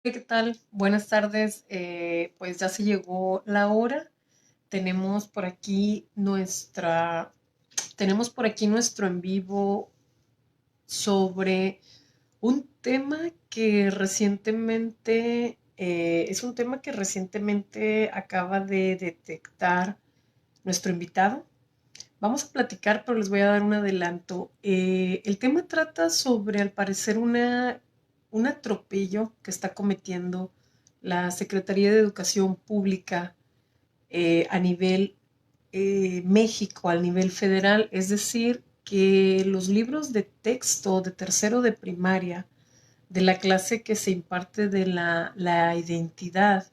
¿Qué tal? Buenas tardes. Pues ya se llegó la hora. Tenemos por aquí tenemos por aquí nuestro en vivo sobre un tema que es un tema que recientemente acaba de detectar nuestro invitado. Vamos a platicar, pero les voy a dar un adelanto. El tema trata sobre, al parecer, un atropello que está cometiendo la Secretaría de Educación Pública a nivel México, a nivel federal. Es decir, que los libros de texto de tercero de primaria, de la clase que se imparte de la identidad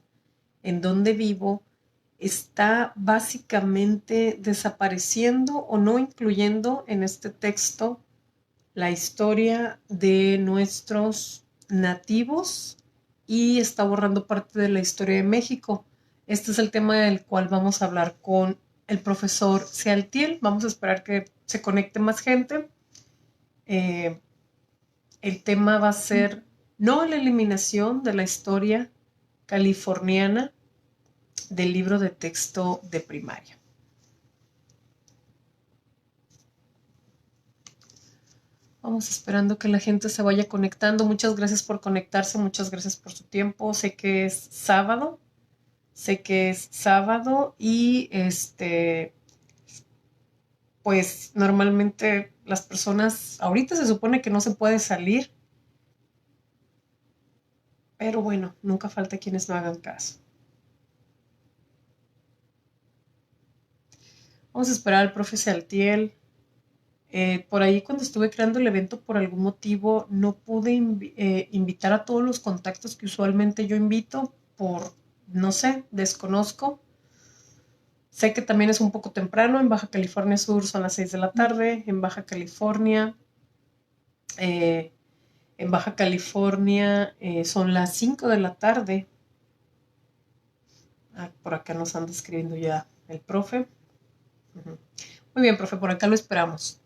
en donde vivo, está básicamente desapareciendo o no incluyendo en este texto la historia de nuestros nativos y está borrando parte de la historia de México. Este es el tema del cual vamos a hablar con el profesor Sealtiel. Vamos a esperar que se conecte más gente. Eh, el tema va a ser no la eliminación de la historia californiana del libro de texto de primaria. Vamos esperando que la gente se vaya conectando. Muchas gracias por conectarse, muchas gracias por su tiempo. Sé que es sábado y pues normalmente las personas, ahorita se supone que no se puede salir, pero bueno, nunca falta quienes no hagan caso. Vamos a esperar al profe Saltiel. Por ahí cuando estuve creando el evento, por algún motivo no pude invitar a todos los contactos que usualmente yo invito no sé, desconozco. Sé que también es un poco temprano, en Baja California Sur son las 6 de la tarde, eh, en Baja California son las 5 de la tarde. Por acá nos anda escribiendo ya el profe. Ujú. Muy bien, profe, por acá lo esperamos.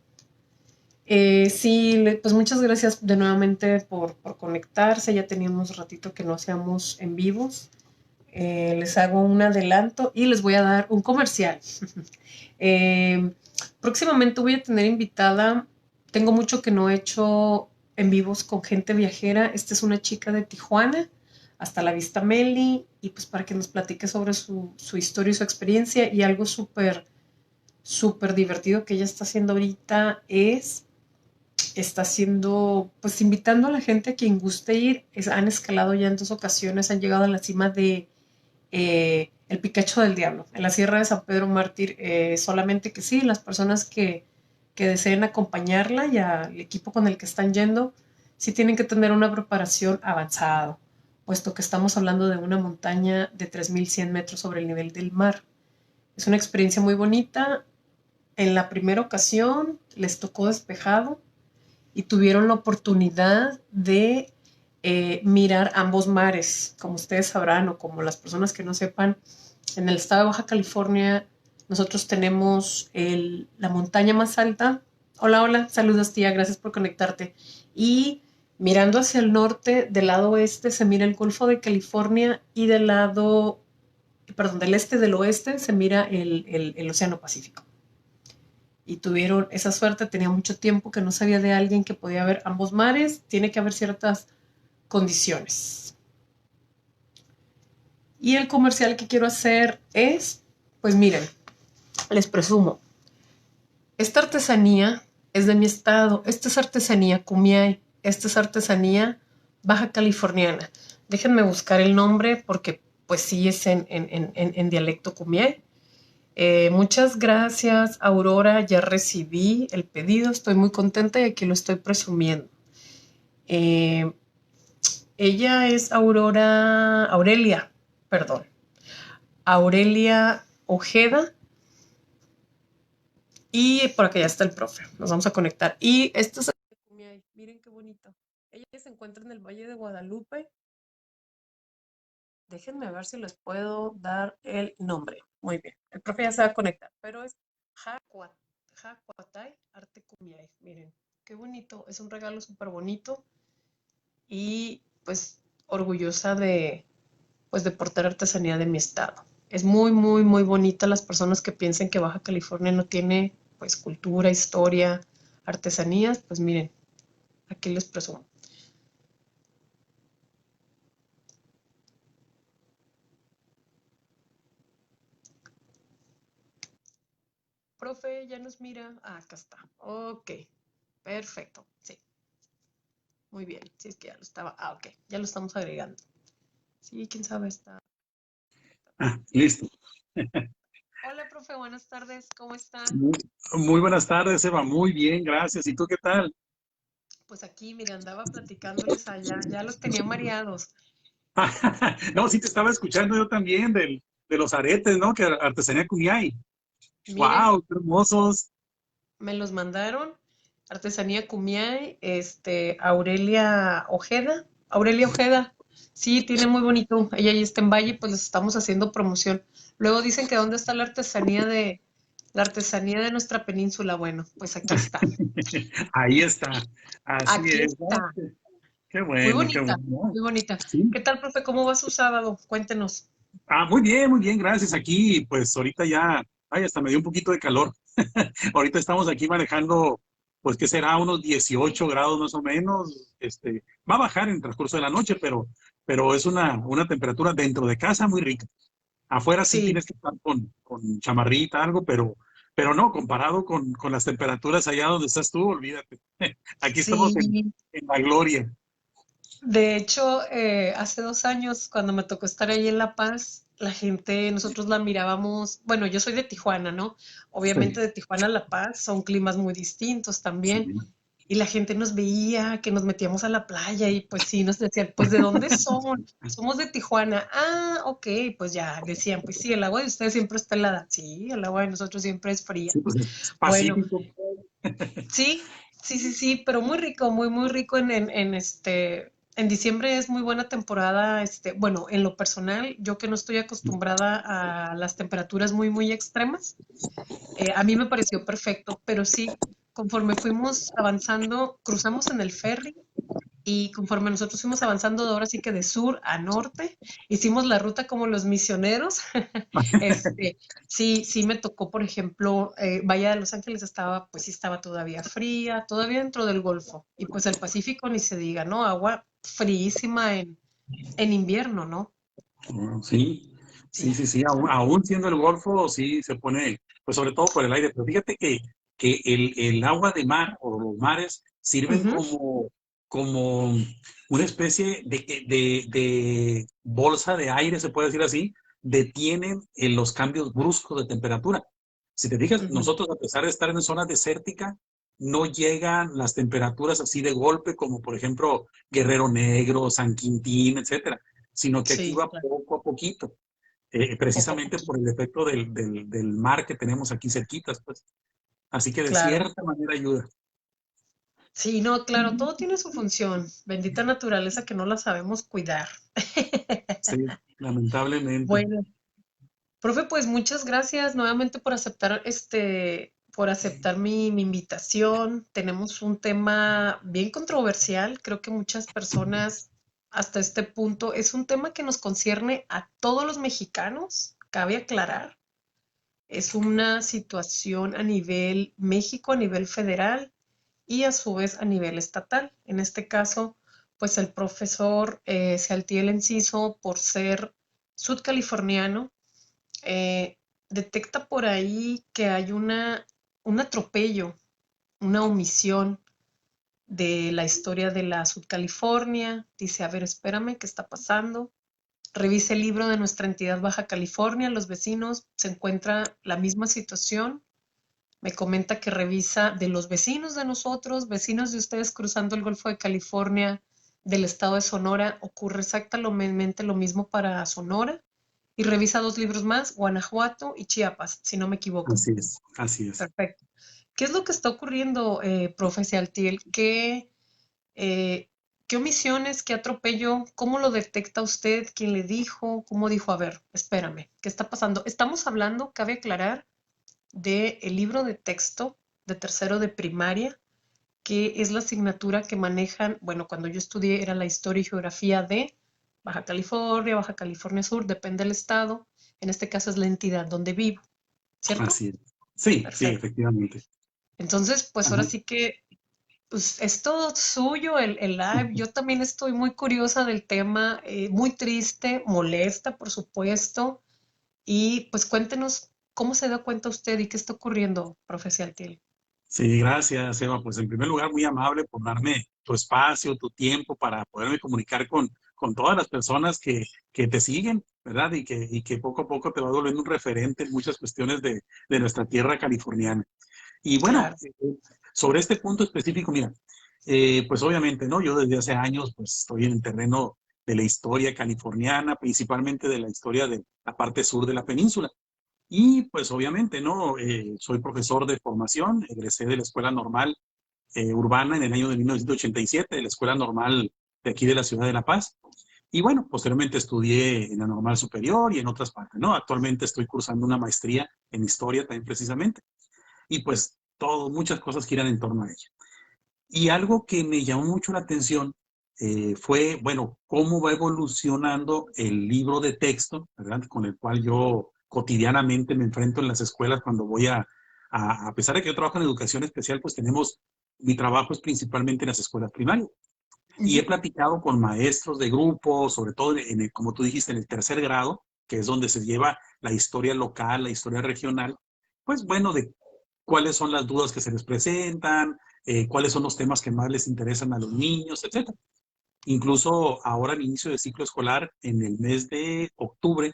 Sí, pues muchas gracias de nuevamente por conectarse. Ya teníamos un ratito que no hacíamos en vivos. Les hago un adelanto y les voy a dar un comercial. eh, Próximamente voy a tener invitada, tengo mucho que no he hecho en vivos con gente viajera. Esta es una chica de Tijuana, hasta la vista Meli, y pues para que nos platique sobre su historia y su experiencia. Y algo súper divertido que ella está haciendo ahorita está haciendo, pues invitando a la gente a quien guste ir. Han escalado ya en 2 ocasiones, han llegado a la cima de el Picacho del Diablo, en la Sierra de San Pedro Mártir. Solamente que sí, las personas que deseen acompañarla y al equipo con el que están yendo, sí tienen que tener una preparación avanzada, puesto que estamos hablando de una montaña de 3.100 metros sobre el nivel del mar. Es una experiencia muy bonita. En la primera ocasión les tocó despejado y tuvieron la oportunidad de mirar ambos mares. Como ustedes sabrán o como las personas que no sepan, en el estado de Baja California nosotros tenemos la montaña más alta. Hola, hola, saludos tía, gracias por conectarte. Y mirando hacia el norte, del lado oeste se mira el Golfo de California y del este del oeste se mira el Océano Pacífico. Y tuvieron esa suerte. Tenía mucho tiempo que no sabía de alguien que podía ver ambos mares. Tiene que haber ciertas condiciones. Y el comercial que quiero hacer es, pues miren, les presumo, esta artesanía es de mi estado. Esta es artesanía Kumiai. Esta es artesanía baja californiana. Déjenme buscar el nombre porque pues sí es en dialecto Kumiai. Muchas gracias, Aurora. Ya recibí el pedido. Estoy muy contenta y aquí lo estoy presumiendo. Eh, Ella es perdón, Aurelia Ojeda. Y por acá ya está el profe. Nos vamos a conectar. Y esto es... Miren qué bonito. Ella se encuentra en el Valle de Guadalupe. Déjenme ver si les puedo dar el nombre. Muy bien. El profe ya se va a conectar. Pero es Jacuatay Arte Cumiay. Miren, qué bonito. Es un regalo súper bonito. Y pues orgullosa de, pues, de portar artesanía de mi estado. Es muy, muy, muy bonita las personas que piensen que Baja California no tiene, pues, cultura, historia, artesanías, pues miren, aquí les presumo. Profe, ya nos mira. Ah, acá está. Ok, perfecto. Sí, muy bien. Sí, es que ya lo estaba. Ah, ok, ya lo estamos agregando. Sí, quién sabe está. Ah, listo. Hola, profe, buenas tardes. ¿Cómo está? Muy, muy buenas tardes, Eva. Muy bien, gracias. ¿Y tú qué tal? Pues aquí, mire, andaba platicándoles allá. Ya los tenía mareados. No, sí te estaba escuchando yo también de los aretes, ¿no? Que artesanía Cuniay. Mire, ¡Wow! ¡Qué hermosos! me los mandaron. Artesanía Cumiay, Aurelia Ojeda. Aurelia Ojeda. Sí, tiene muy bonito. Ella ya está en Valle, pues les estamos haciendo promoción. Luego dicen que dónde está la artesanía de nuestra península. Bueno, pues aquí está. Ahí está. Así Aquí es, ¿no? está. Qué Muy bueno, qué bonita, bueno. muy bonita. Sí. ¿Qué tal, profe? ¿Cómo va su sábado? Cuéntenos. Ah, muy bien, gracias. Aquí, pues ahorita ya, ay, hasta me dio un poquito de calor. Ahorita estamos aquí manejando, pues, ¿qué será? Unos 18 grados más o menos. Va a bajar en el transcurso de la noche, pero es una temperatura dentro de casa muy rica. Afuera sí Sí, tienes que estar con chamarrita, algo, pero no, comparado con las temperaturas allá donde estás tú, olvídate. Aquí estamos sí. en la gloria. De hecho, hace 2 años, cuando me tocó estar ahí en La Paz, la gente, nosotros la mirábamos, bueno, yo soy de Tijuana, ¿no? Obviamente Sí, de Tijuana a La Paz son climas muy distintos sí. también. Y la gente nos veía, que nos metíamos a la playa y pues sí, nos decían, pues ¿de dónde son? Somos de Tijuana. Ah, ok, pues ya decían, pues sí, el agua de ustedes siempre está helada. Sí, el agua de nosotros siempre es fría. Sí, pues es Bueno, pacífico. sí, sí, sí, sí, pero muy rico, muy, muy rico en diciembre es muy buena temporada, bueno, en lo personal, yo que no estoy acostumbrada a las temperaturas muy, muy extremas, a mí me pareció perfecto, pero sí, conforme fuimos avanzando, cruzamos en el ferry y conforme nosotros fuimos avanzando de ahora sí que de sur a norte, hicimos la ruta como los misioneros. Este, sí, sí me tocó, por ejemplo, Bahía de Los Ángeles estaba, pues sí estaba todavía fría, todavía dentro del Golfo. Y pues el Pacífico ni se diga, ¿no? Agua fríísima en invierno, ¿no? Sí, sí, Sí. sí, sí, aún siendo el Golfo, sí se pone, pues sobre todo por el aire, pero fíjate que el agua de mar o los mares sirven Ujú, como una especie de bolsa de aire, se puede decir así, detienen los cambios bruscos de temperatura. Si te fijas, ujú. nosotros a pesar de estar en zona desértica, no llegan las temperaturas así de golpe como por ejemplo Guerrero Negro, San Quintín, etcétera, sino que aquí Sí, va claro, poco a poquito, poco a precisamente por poquito. el efecto del mar que tenemos aquí cerquitas, pues. Así que de Claro. cierta manera ayuda. Sí, no, claro, todo tiene su función. Bendita naturaleza que no la sabemos cuidar. Sí, lamentablemente. Bueno, profe, pues muchas gracias nuevamente por aceptar por aceptar mi invitación. Tenemos un tema bien controversial. Creo que muchas personas hasta este punto es un tema que nos concierne a todos los mexicanos, cabe aclarar. Es una situación a nivel México, a nivel federal y a su vez a nivel estatal. En este caso, pues el profesor Sealtiel Enciso, por ser sudcaliforniano, eh, detecta por ahí que hay un atropello, una omisión de la historia de la Sudcalifornia. Dice, a ver, espérame, ¿qué está pasando? Revisa el libro de nuestra entidad Baja California, los vecinos, se encuentra la misma situación. Me comenta que revisa de los vecinos de nosotros, vecinos de ustedes cruzando el Golfo de California, del estado de Sonora, ocurre exactamente lo mismo para Sonora. Y revisa 2 libros más, Guanajuato y Chiapas, si no me equivoco. Así es, así es. Perfecto. ¿Qué es lo que está ocurriendo, profe Sealtiel? Eh, ¿Qué omisiones, qué atropello? ¿Cómo lo detecta usted? ¿Quién le dijo? ¿Cómo dijo? A ver, espérame, ¿qué está pasando? Estamos hablando, cabe aclarar, del libro de texto de tercero de primaria, que es la asignatura que manejan, bueno, cuando yo estudié era la historia y geografía de Baja California Sur, depende del estado. En este caso es la entidad donde vivo, ¿cierto? Así es. Sí, sí, Perfecto. efectivamente. Entonces, pues ahora Ajá. sí que pues, es todo suyo el live. Yo también estoy muy curiosa del tema, muy triste, molesta, por supuesto. Y pues cuéntenos cómo se da cuenta usted y qué está ocurriendo, profe Cialtiel. Sí, gracias, Eva. Pues en primer lugar, muy amable por darme tu espacio, tu tiempo para poderme comunicar con todas las personas que te siguen, ¿verdad? Y que poco a poco te va volviendo un referente en muchas cuestiones de nuestra tierra californiana. Y bueno, Claro. sobre este punto específico, mira, pues obviamente, ¿no? Yo desde hace años, pues estoy en el terreno de la historia californiana, principalmente de la historia de la parte sur de la península. Y pues obviamente, ¿no? Soy profesor de formación, egresé de la Escuela Normal Urbana en el año de 1987, de la Escuela Normal de aquí de la ciudad de La Paz. Y bueno, posteriormente estudié en la Normal Superior y en otras partes, ¿no? Actualmente estoy cursando una maestría en historia también precisamente. Y pues todo, muchas cosas giran en torno a ella. Y algo que me llamó mucho la atención fue, bueno, cómo va evolucionando el libro de texto, ¿verdad? Con el cual yo cotidianamente me enfrento en las escuelas cuando voy a pesar de que yo trabajo en educación especial, pues tenemos, mi trabajo es principalmente en las escuelas primarias. Y he Ujú. platicado con maestros de grupo, sobre todo como tú dijiste, en el tercer grado, que es donde se lleva la historia local, la historia regional, pues bueno, de cuáles son las dudas que se les presentan, cuáles son los temas que más les interesan a los niños, etcétera. Incluso ahora al inicio del ciclo escolar, en el mes de octubre,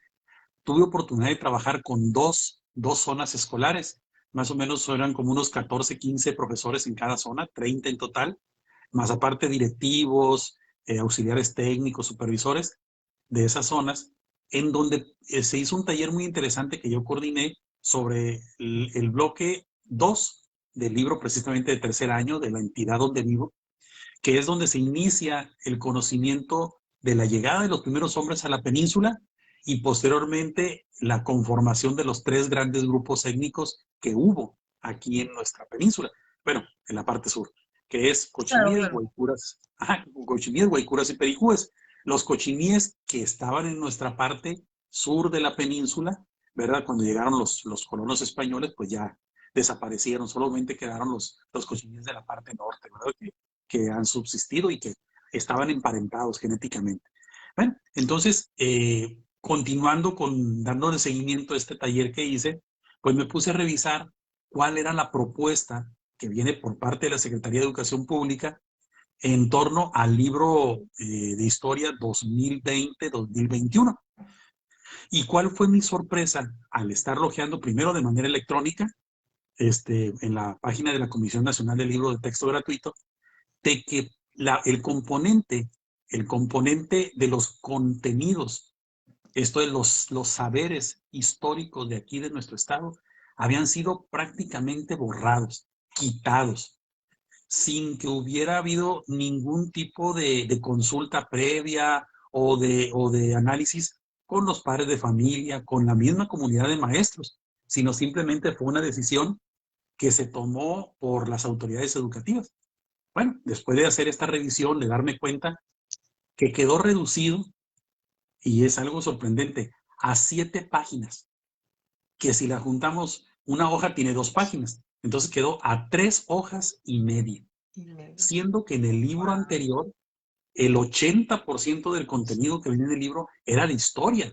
tuve oportunidad de trabajar con dos zonas escolares. Más o menos eran como unos 14, 15 profesores en cada zona, 30 en total, más aparte directivos, auxiliares técnicos, supervisores de esas zonas, en donde se hizo un taller muy interesante que yo coordiné sobre el bloque 2 del libro precisamente de tercer año de la entidad donde vivo, que es donde se inicia el conocimiento de la llegada de los primeros hombres a la península y posteriormente la conformación de los tres grandes grupos étnicos que hubo aquí en nuestra península, bueno, en la parte sur, que es Claro, Cochiníes, claro. Guaycuras, Cochiníes, Guaycuras y Pericues. Los cochiníes que estaban en nuestra parte sur de la península, ¿verdad? Cuando llegaron los colonos españoles, pues ya desaparecieron, solamente quedaron los cochiníes de la parte norte, ¿verdad? Que han subsistido y que estaban emparentados genéticamente. Bueno, entonces, continuando con dándole seguimiento a este taller que hice, pues me puse a revisar cuál era la propuesta que viene por parte de la Secretaría de Educación Pública en torno al libro de historia 2020-2021. ¿Y cuál fue mi sorpresa al estar lojeando primero de manera electrónica en la página de la Comisión Nacional del Libro de Texto Gratuito, de que el componente de los contenidos, esto de los saberes históricos de aquí de nuestro estado, habían sido prácticamente borrados, quitados, sin que hubiera habido ningún tipo de consulta previa o de análisis con los padres de familia, con la misma comunidad de maestros, sino simplemente fue una decisión que se tomó por las autoridades educativas. Bueno, después de hacer esta revisión, de darme cuenta que quedó reducido, y es algo sorprendente, a 7 páginas, que si la juntamos, una hoja tiene 2 páginas, entonces quedó a 3 hojas y media, Y media. siendo que en el libro Wow. anterior, el 80% del contenido que venía en el libro era de historia,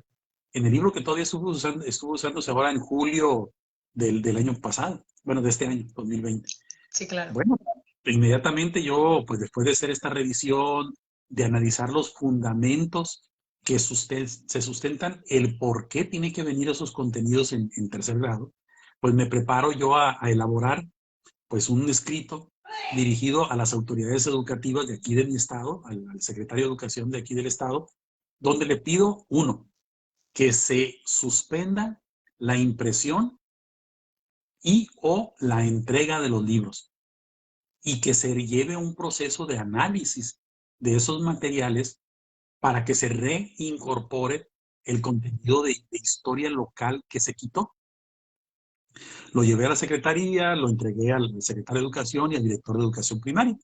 en el libro que todavía estuvo usándose ahora en julio del año pasado, bueno, de este año, 2020. Sí, claro. Bueno, inmediatamente yo, pues después de hacer esta revisión, de analizar los fundamentos que se sustentan, el por qué tiene que venir esos contenidos en tercer grado, pues me preparo yo a elaborar pues un escrito dirigido a las autoridades educativas de aquí de mi estado, al secretario de Educación de aquí del estado, donde le pido, uno, que se suspenda la impresión y o la entrega de los libros, y que se lleve un proceso de análisis de esos materiales para que se reincorpore el contenido de historia local que se quitó. Lo llevé a la secretaría, lo entregué al secretario de Educación y al director de Educación Primaria.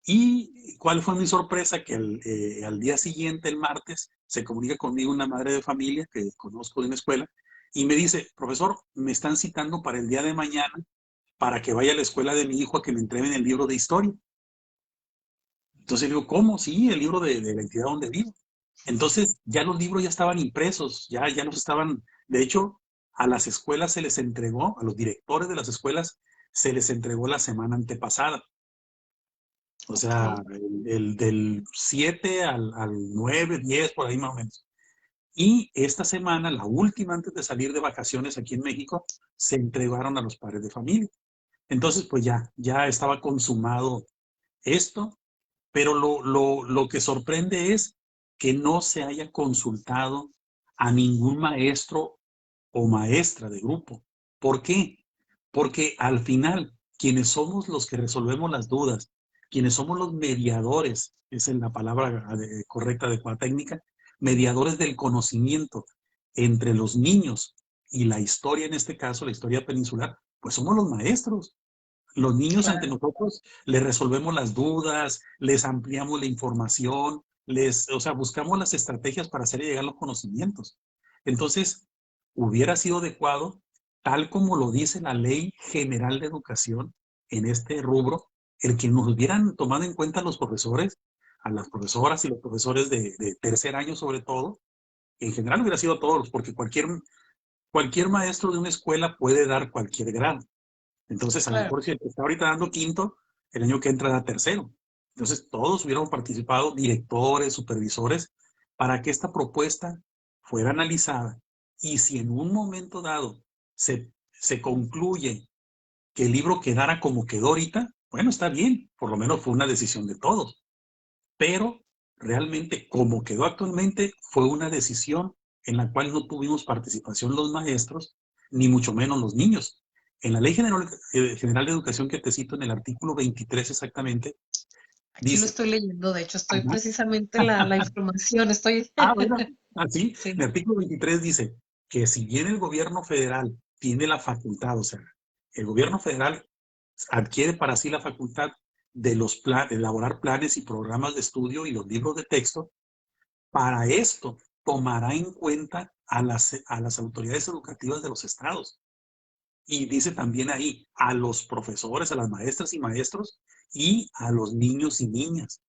Y cuál fue mi sorpresa, que al día siguiente, el martes, se comunica conmigo una madre de familia que conozco de una escuela y me dice, profesor, me están citando para el día de mañana para que vaya a la escuela de mi hijo a que me entreguen el libro de historia. Entonces le digo, ¿cómo? Sí, el libro de la entidad donde vivo. Entonces ya los libros ya estaban impresos, ya los estaban, de hecho, a las escuelas se les entregó, a los directores de las escuelas se les entregó la semana antepasada. O sea, Ok. el del 7 al 9, 10, por ahí más o menos. Y esta semana, la última antes de salir de vacaciones aquí en México, se entregaron a los padres de familia. Entonces, pues ya estaba consumado esto, pero lo que sorprende es que no se haya consultado a ningún maestro o maestra de grupo. ¿Por qué? Porque al final, quienes somos los que resolvemos las dudas, quienes somos los mediadores, esa es la palabra correcta, adecuada técnica, mediadores del conocimiento entre los niños y la historia, en este caso, la historia peninsular, pues somos los maestros. Los niños ante Claro. nosotros les resolvemos las dudas, les ampliamos la información, o sea, buscamos las estrategias para hacer llegar los conocimientos. Entonces, hubiera sido adecuado, tal como lo dice la Ley General de Educación en este rubro, el que nos hubieran tomado en cuenta los profesores, a las profesoras y los profesores de tercer año sobre todo, en general hubiera sido todos, porque cualquier maestro de una escuela puede dar cualquier grado. Entonces, a lo Claro. mejor si el que está ahorita dando quinto, el año que entra da tercero. Entonces, todos hubiéramos participado, directores, supervisores, para que esta propuesta fuera analizada. Y si en un momento dado se concluye que el libro quedara como quedó ahorita, bueno, está bien, por lo menos fue una decisión de todos. Pero realmente, como quedó actualmente, fue una decisión en la cual no tuvimos participación los maestros, ni mucho menos los niños. En la Ley General de Educación que te cito en el artículo 23 exactamente, Aquí lo dice, estoy leyendo, de hecho, estoy ajá, precisamente la información, estoy. bueno, así, el Sí, artículo 23 dice que si bien el gobierno federal tiene la facultad, o sea, el gobierno federal adquiere para sí la facultad de elaborar planes y programas de estudio y los libros de texto. Para esto, tomará en cuenta a las autoridades educativas de los estados. Y dice también ahí a los profesores, a las maestras y maestros y a los niños y niñas.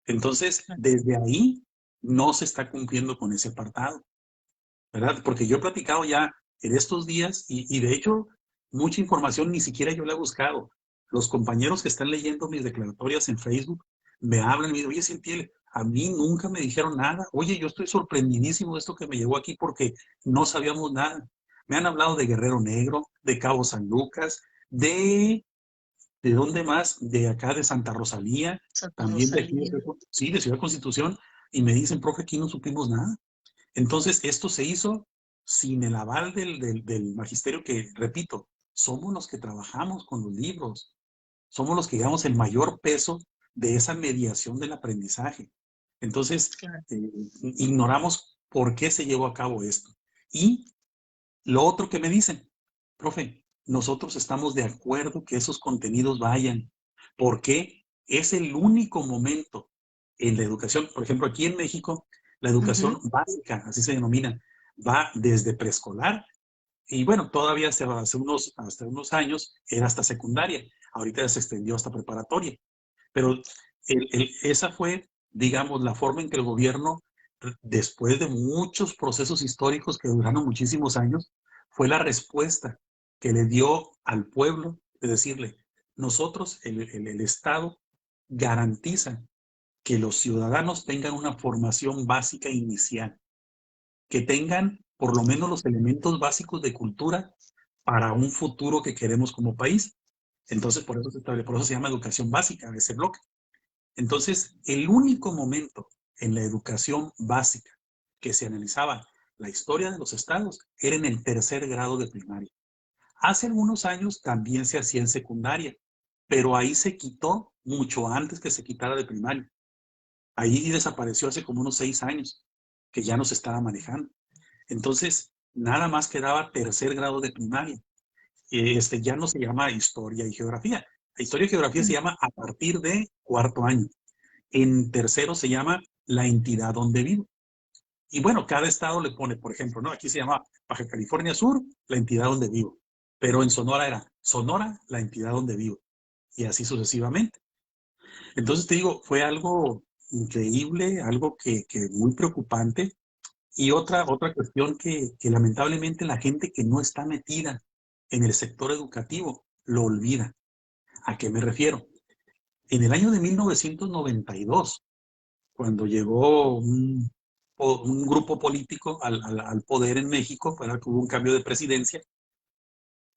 Entonces, desde ahí no se está cumpliendo con ese apartado, ¿verdad? Porque yo he platicado ya en estos días y de hecho mucha información ni siquiera yo la he buscado. Los compañeros que están leyendo mis declaratorias en Facebook me hablan y me dicen, oye, Cintiel, a mí nunca me dijeron nada. Oye, yo estoy sorprendidísimo de esto que me llegó aquí porque no sabíamos nada. Me han hablado de Guerrero Negro, de Cabo San Lucas, ¿de dónde más? De acá de Santa Rosalía, Santa también de aquí, Rosalía. sí, de Ciudad Constitución, y me dicen, profe, aquí no supimos nada. Entonces, esto se hizo sin el aval del magisterio que, repito, somos los que trabajamos con los libros, somos los que llevamos el mayor peso de esa mediación del aprendizaje. Entonces, Claro. ignoramos por qué se llevó a cabo esto. Y lo otro que me dicen, profe, nosotros estamos de acuerdo que esos contenidos vayan, porque es el único momento en la educación, por ejemplo, aquí en México, la educación Ujú. básica, así se denomina, va desde preescolar y bueno, todavía hasta unos años era hasta secundaria, ahorita ya se extendió hasta preparatoria, pero esa fue, digamos, la forma en que el gobierno, después de muchos procesos históricos que duraron muchísimos años, fue la respuesta que le dio al pueblo de decirle, nosotros, el Estado, garantiza que los ciudadanos tengan una formación básica inicial, que tengan por lo menos los elementos básicos de cultura para un futuro que queremos como país. Entonces, por eso se llama educación básica, ese bloque. Entonces, el único momento en la educación básica que se analizaba la historia de los estados era en el tercer grado de primaria. Hace algunos años también se hacía en secundaria, pero ahí se quitó mucho antes que se quitara de primaria. Ahí desapareció hace como unos 6 años, que ya no se estaba manejando. Entonces, nada más quedaba tercer grado de primaria. Ya no se llama historia y geografía, La historia y geografía se llama a partir de cuarto año. En tercero se llama la entidad donde vivo. Y bueno, cada estado le pone, por ejemplo, ¿no? Aquí se llama Baja California Sur, la entidad donde vivo. Pero en Sonora era Sonora, la entidad donde vivo. Y así sucesivamente. Entonces te digo, fue algo increíble, algo que muy preocupante. Y otra cuestión que lamentablemente la gente que no está metida en el sector educativo lo olvida. ¿A qué me refiero? En el año de 1992, cuando llegó un grupo político al poder en México, para que hubo un cambio de presidencia,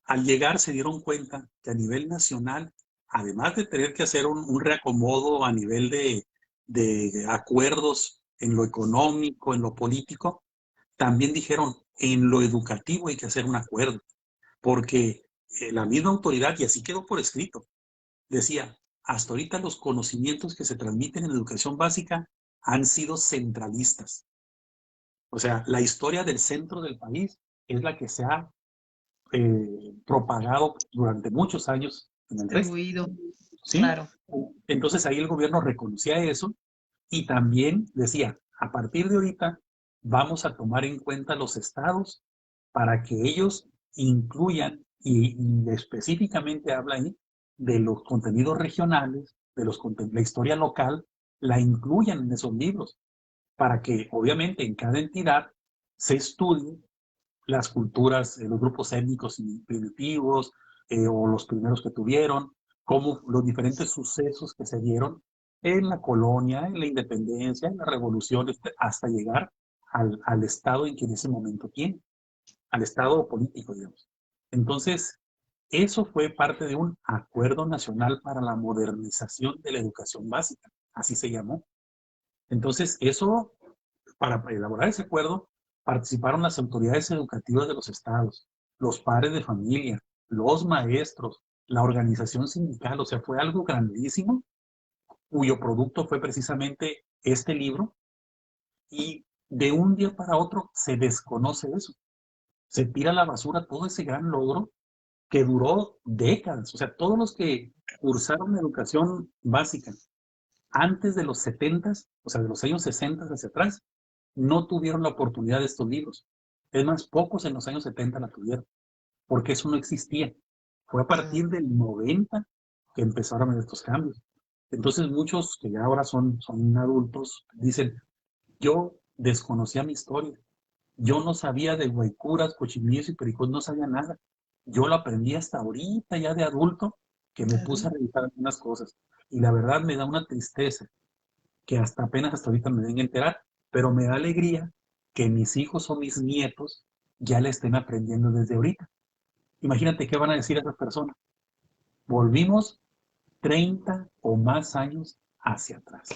al llegar se dieron cuenta que a nivel nacional, además de tener que hacer un reacomodo a nivel de acuerdos en lo económico, en lo político, también dijeron, en lo educativo hay que hacer un acuerdo, porque la misma autoridad, y así quedó por escrito, decía, hasta ahorita los conocimientos que se transmiten en educación básica han sido centralistas. O sea, la historia del centro del país es la que se ha propagado durante muchos años en el resto. Distribuido, ¿Sí? claro. Entonces ahí el gobierno reconocía eso y también decía, a partir de ahorita vamos a tomar en cuenta los estados para que ellos incluyan, y específicamente habla ahí de los contenidos regionales, de la historia local, la incluyan en esos libros, para que obviamente en cada entidad se estudie las culturas, los grupos étnicos y primitivos, o los primeros que tuvieron, como los diferentes sucesos que se dieron en la colonia, en la independencia, en la revolución, hasta llegar al estado en que en ese momento tiene, al estado político, digamos. Entonces, eso fue parte de un acuerdo nacional para la modernización de la educación básica, así se llamó. Entonces, eso, para elaborar ese acuerdo, participaron las autoridades educativas de los estados, los padres de familia, los maestros, la organización sindical, o sea, fue algo grandísimo, cuyo producto fue precisamente este libro, y de un día para otro se desconoce eso, se tira a la basura todo ese gran logro que duró décadas, o sea, todos los que cursaron educación básica antes de los 70, o sea, de los años 60 hacia atrás, no tuvieron la oportunidad de estos libros. Es más, pocos en los años 70 la tuvieron, porque eso no existía. Fue a partir del 90 que empezaron estos cambios. Entonces muchos que ya ahora son adultos dicen, yo desconocía mi historia, yo no sabía de guaycuras, cochinillos y pericos, no sabía nada. Yo lo aprendí hasta ahorita ya de adulto que me puse a Claro. revisar algunas cosas. Y la verdad me da una tristeza que hasta apenas hasta ahorita me den a enterar, pero me da alegría que mis hijos o mis nietos ya le estén aprendiendo desde ahorita. Imagínate qué van a decir esas personas. Volvimos 30 o más años hacia atrás.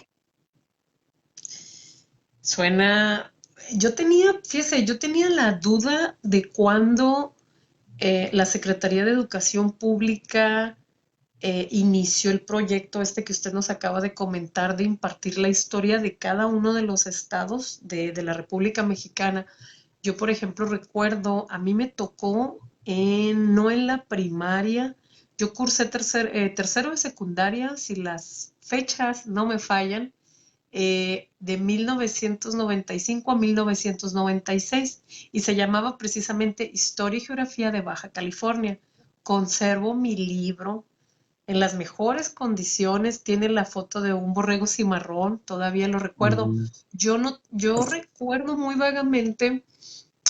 Suena, fíjese, yo tenía la duda de cuándo la Secretaría de Educación Pública inició el proyecto este que usted nos acaba de comentar de impartir la historia de cada uno de los estados de la República Mexicana. Yo, por ejemplo, recuerdo, a mí me tocó no en la primaria, yo cursé tercero de secundaria, si las fechas no me fallan, de 1995 a 1996 y se llamaba precisamente Historia y Geografía de Baja California. Conservo mi libro en las mejores condiciones, tiene la foto de un borrego cimarrón, todavía lo recuerdo. Mm, Yo recuerdo muy vagamente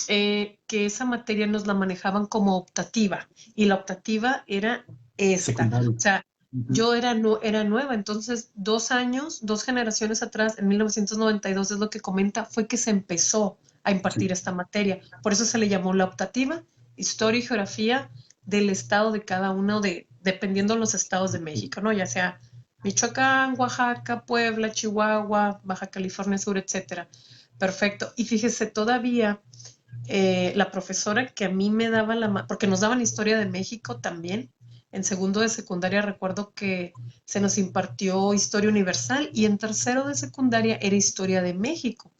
que esa materia nos la manejaban como optativa y la optativa era esta. secundario. O sea, Uh-huh. yo era nueva, entonces 2 años, 2 generaciones atrás, en 1992 es lo que comenta, fue que se empezó a impartir Sí. esta materia. Por eso se le llamó la optativa, historia y geografía del estado de cada uno, dependiendo de los estados de México, ¿no? Ya sea Michoacán, Oaxaca, Puebla, Chihuahua, Baja California Sur, etcétera. Perfecto. Y fíjese, todavía la profesora que a mí me daba porque nos daban historia de México también. En segundo de secundaria recuerdo que se nos impartió historia universal y en tercero de secundaria era historia de México.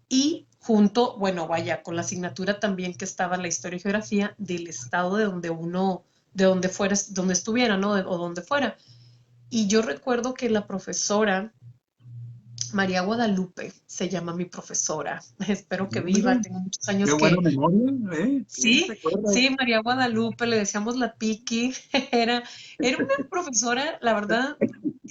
Y junto, bueno, vaya, con la asignatura también que estaba la historia y geografía del estado de donde uno de donde fuera, donde estuviera, ¿no? O donde fuera. Y yo recuerdo que la profesora, María Guadalupe, se llama mi profesora. Espero que viva, Bueno, tengo muchos qué años buena que... memoria, ¿eh? Sí, ¿te Sí, acuerdas? sí, María Guadalupe, le decíamos la Piki. Era, era una profesora, la verdad,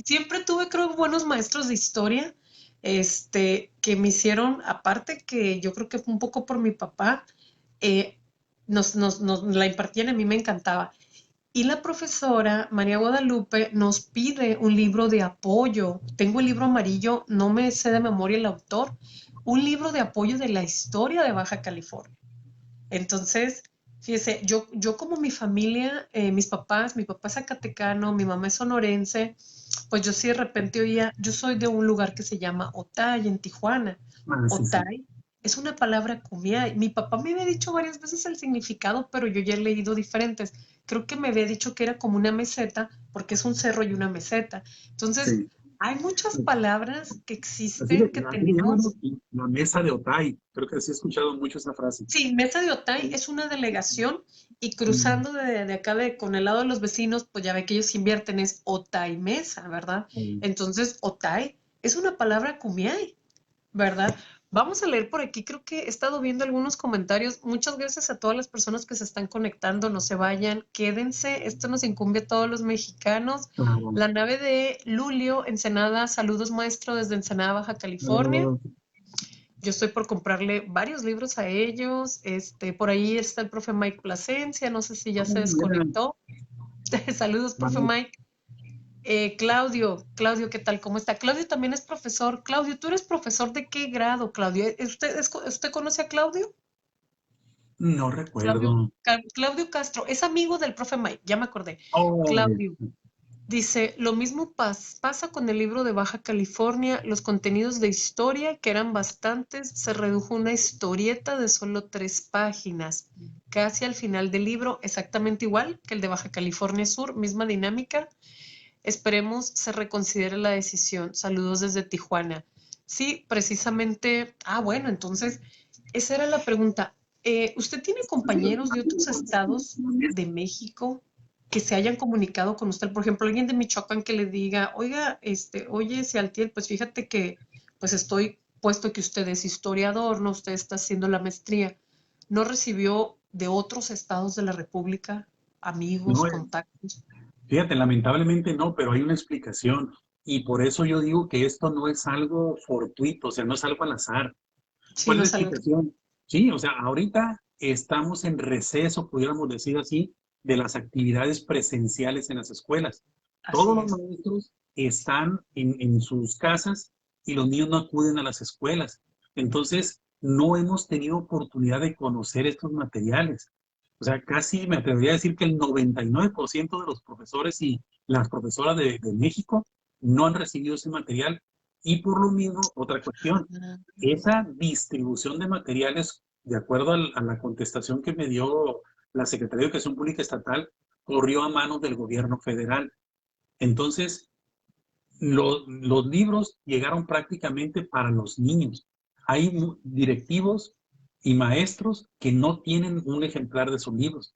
siempre tuve, creo, buenos maestros de historia, que me hicieron, aparte que yo creo que fue un poco por mi papá, eh, nos la impartían, a mí me encantaba. Y la profesora María Guadalupe nos pide un libro de apoyo. Tengo el libro amarillo, no me sé de memoria el autor, un libro de apoyo de la historia de Baja California. Entonces, fíjese, yo como mi familia, mi papá es zacatecano, mi mamá es sonorense, pues yo sí de repente oía, yo soy de un lugar que se llama Otay, en Tijuana. Ah, sí, sí. Otay es una palabra cumiay. Mi papá me había dicho varias veces el significado, pero yo ya he leído diferentes. Creo que me había dicho que era como una meseta, porque es un cerro y una meseta. Entonces, Sí. hay muchas palabras que Así le, existen, que así le llaman, ¿no? tenemos. La mesa de Otay. Creo que sí he escuchado mucho esa frase. Sí, Mesa de Otay es una delegación y Mm, cruzando de acá con el lado de los vecinos, pues ya ve que ellos invierten, es Otay Mesa, ¿verdad? mm. Entonces, Otay es una palabra cumiay, ¿verdad? Vamos a leer por aquí, creo que he estado viendo algunos comentarios. Muchas gracias a todas las personas que se están conectando, no se vayan, quédense, esto nos incumbe a todos los mexicanos. Ah, La nave de Lulio, Ensenada, saludos maestro desde Ensenada, Baja California. Yo estoy por comprarle varios libros a ellos. Por ahí está el profe Mike Plasencia, no sé si ya se mira, desconectó. Saludos, profe vale. Mike. Claudio, ¿qué tal? ¿Cómo está? Claudio también es profesor. Claudio, ¿tú eres profesor de qué grado, Claudio? ¿Usted conoce a Claudio? No Claudio, recuerdo. Claudio Castro, es amigo del profe Mike, ya me acordé. Oh, Claudio, dice, lo mismo pasa con el libro de Baja California, los contenidos de historia, que eran bastantes, se redujo a una historieta de solo 3 páginas, casi al final del libro, exactamente igual que el de Baja California Sur, misma dinámica. Esperemos se reconsidere la decisión. Saludos desde Tijuana. Sí, precisamente. Ah, bueno, entonces, esa era la pregunta. ¿Usted tiene compañeros de otros estados de México que se hayan comunicado con usted? Por ejemplo, alguien de Michoacán que le diga, oiga, oye, Sealtiel, pues fíjate que pues estoy, puesto que usted es historiador, ¿no? Usted está haciendo la maestría. ¿No recibió de otros estados de la República amigos, no, contactos? fíjate, lamentablemente no, pero hay una explicación. Y por eso yo digo que esto no es algo fortuito, o sea, no es algo al azar. Sí, ¿Cuál es no la es algo. explicación? Sí, o sea, ahorita estamos en receso, pudiéramos decir así, de las actividades presenciales en las escuelas. Todos Así los es. maestros están en sus casas y los niños no acuden a las escuelas. Entonces, no hemos tenido oportunidad de conocer estos materiales. O sea, casi me atrevería a decir que el 99% de los profesores y las profesoras de México no han recibido ese material. Y por lo mismo, otra cuestión, Ah, esa distribución de materiales, de acuerdo a la contestación que me dio la Secretaría de Educación Pública Estatal, corrió a manos del gobierno federal. Entonces, los libros llegaron prácticamente para los niños. Hay directivos y maestros que no tienen un ejemplar de sus libros,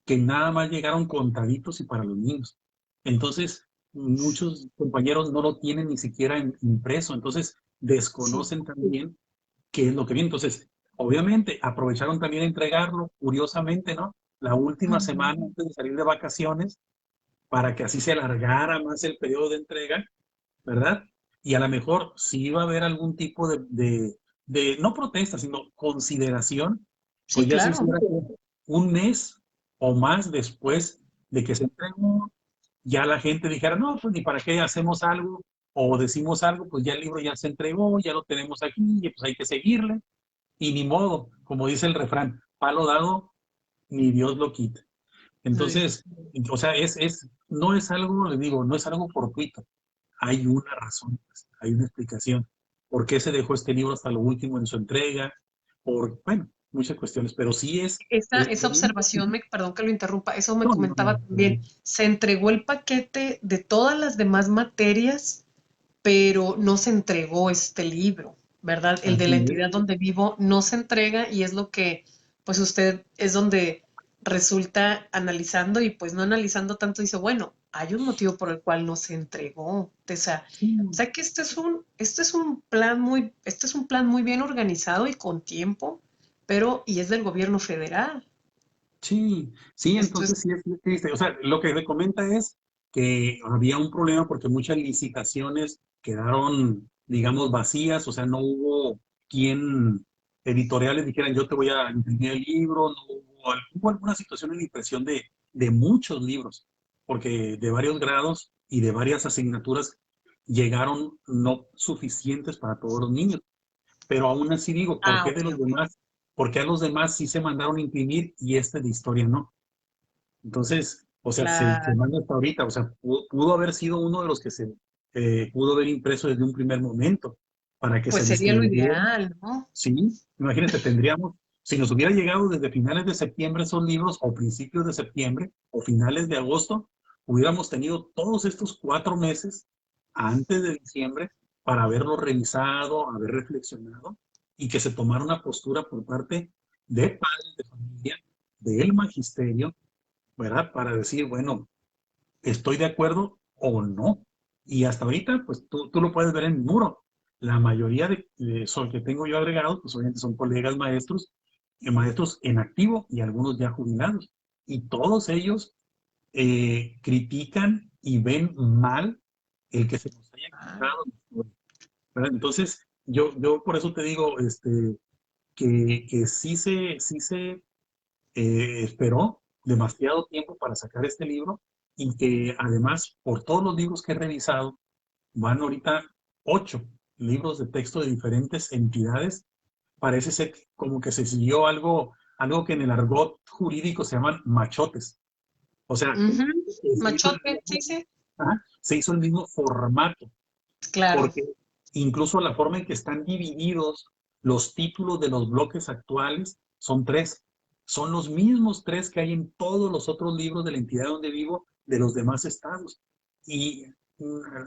que nada más llegaron contaditos y para los niños. Entonces, muchos compañeros no lo tienen ni siquiera impreso, entonces sí. desconocen también qué es lo que viene. Entonces, obviamente, aprovecharon también de entregarlo, curiosamente, ¿no? La última Ujú. semana antes de salir de vacaciones, para que así se alargara más el periodo de entrega, ¿verdad? Y a lo mejor si iba a haber algún tipo no protesta, sino consideración, Sí, pues ya se claro. hiciera un mes o más después de que se entregó, ya la gente dijera, no, pues ni para qué hacemos algo o decimos algo, pues ya el libro ya se entregó, ya lo tenemos aquí, y pues hay que seguirle, y ni modo, como dice el refrán, palo dado, ni Dios lo quita. No, Dios lo Entonces, o sea, no es algo, le digo, no es algo fortuito. Hay una razón, pues, hay una explicación. ¿Por qué se dejó este libro hasta lo último en su entrega? Bueno, muchas cuestiones, pero sí esa observación, perdón que lo interrumpa, eso me no, no, comentaba no, también. Se entregó el paquete de todas las demás materias, pero no se entregó este libro, ¿verdad? El de así la es. entidad donde vivo no se entrega y es lo que, pues usted es donde resulta analizando y pues no analizando tanto, dice, bueno, hay un motivo por el cual no se entregó. O Sí, sea que este es un plan muy bien organizado y con tiempo, pero, y es del gobierno federal. sí, sí, Esto es, entonces sí es muy triste. O sea, lo que me comenta es que había un problema porque muchas licitaciones quedaron, digamos, vacías, o sea, no hubo quien editoriales dijeran yo te voy a imprimir el libro, no hubo alguna situación en la impresión de muchos libros, porque de varios grados y de varias asignaturas llegaron no suficientes para todos los niños. Pero aún así digo, ¿por qué de ok, los ok. demás? ¿Por qué a los demás sí se mandaron a imprimir y este de historia no? Entonces, o sea, se Claro, manda hasta ahorita, o sea, pudo haber sido uno de los que se pudo haber impreso desde un primer momento para que pues se sería lo distribuyera. ideal, ¿no? Sí, imagínate, tendríamos, si nos hubiera llegado desde finales de septiembre esos libros, o principios de septiembre, o finales de agosto, hubiéramos tenido todos estos 4 meses antes de diciembre para haberlo revisado, haber reflexionado y que se tomara una postura por parte de padres de familia, del magisterio, ¿verdad? Para decir, bueno, estoy de acuerdo o no. Y hasta ahorita, pues tú lo puedes ver en mi muro. La mayoría de son que tengo yo agregados, pues obviamente son colegas maestros, maestros en activo y algunos ya jubilados. Y todos ellos critican y ven mal el que se nos haya Ah, quitado. ¿Verdad? Entonces, yo por eso te digo que sí se esperó demasiado tiempo para sacar este libro y que además, por todos los libros que he revisado, van ahorita 8 libros de texto de diferentes entidades. Parece ser como que se siguió algo que en el argot jurídico se llaman machotes. O sea, ujú. se hizo Machote, sí, sí, se hizo el mismo formato claro. porque incluso la forma en que están divididos los títulos de los bloques actuales son 3. Son los mismos 3 que hay en todos los otros libros de la entidad donde vivo de los demás estados. Y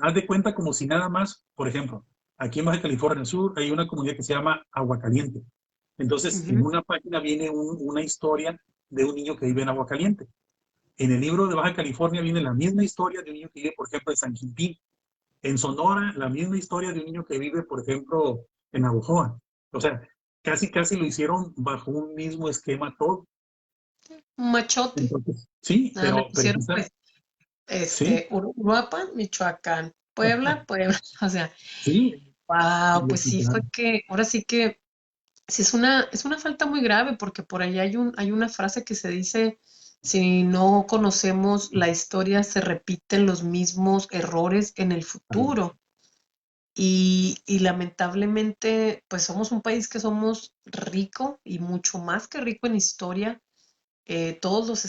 haz de cuenta como si nada más, por ejemplo, aquí en Baja California Sur hay una comunidad que se llama Aguacaliente. Entonces, en Ujú, una página viene una historia de un niño que vive en Aguacaliente. En el libro de Baja California viene la misma historia de un niño que vive, por ejemplo, en San Quintín. En Sonora, la misma historia de un niño que vive, por ejemplo, en Navojoa. O sea, casi, casi lo hicieron bajo un mismo esquema todo. un machote. Entonces, sí, Nada, le pero pusieron quizá, pues, sí, Uruapan, Michoacán, Puebla, Puebla. O sea, sí, wow, le pues sí, fue quitaron. que, ahora sí que, sí es una falta muy grave, porque por ahí hay una frase que se dice, si no conocemos la historia, se repiten los mismos errores en el futuro. Y lamentablemente, pues somos un país que somos rico y mucho más que rico en historia. Todos los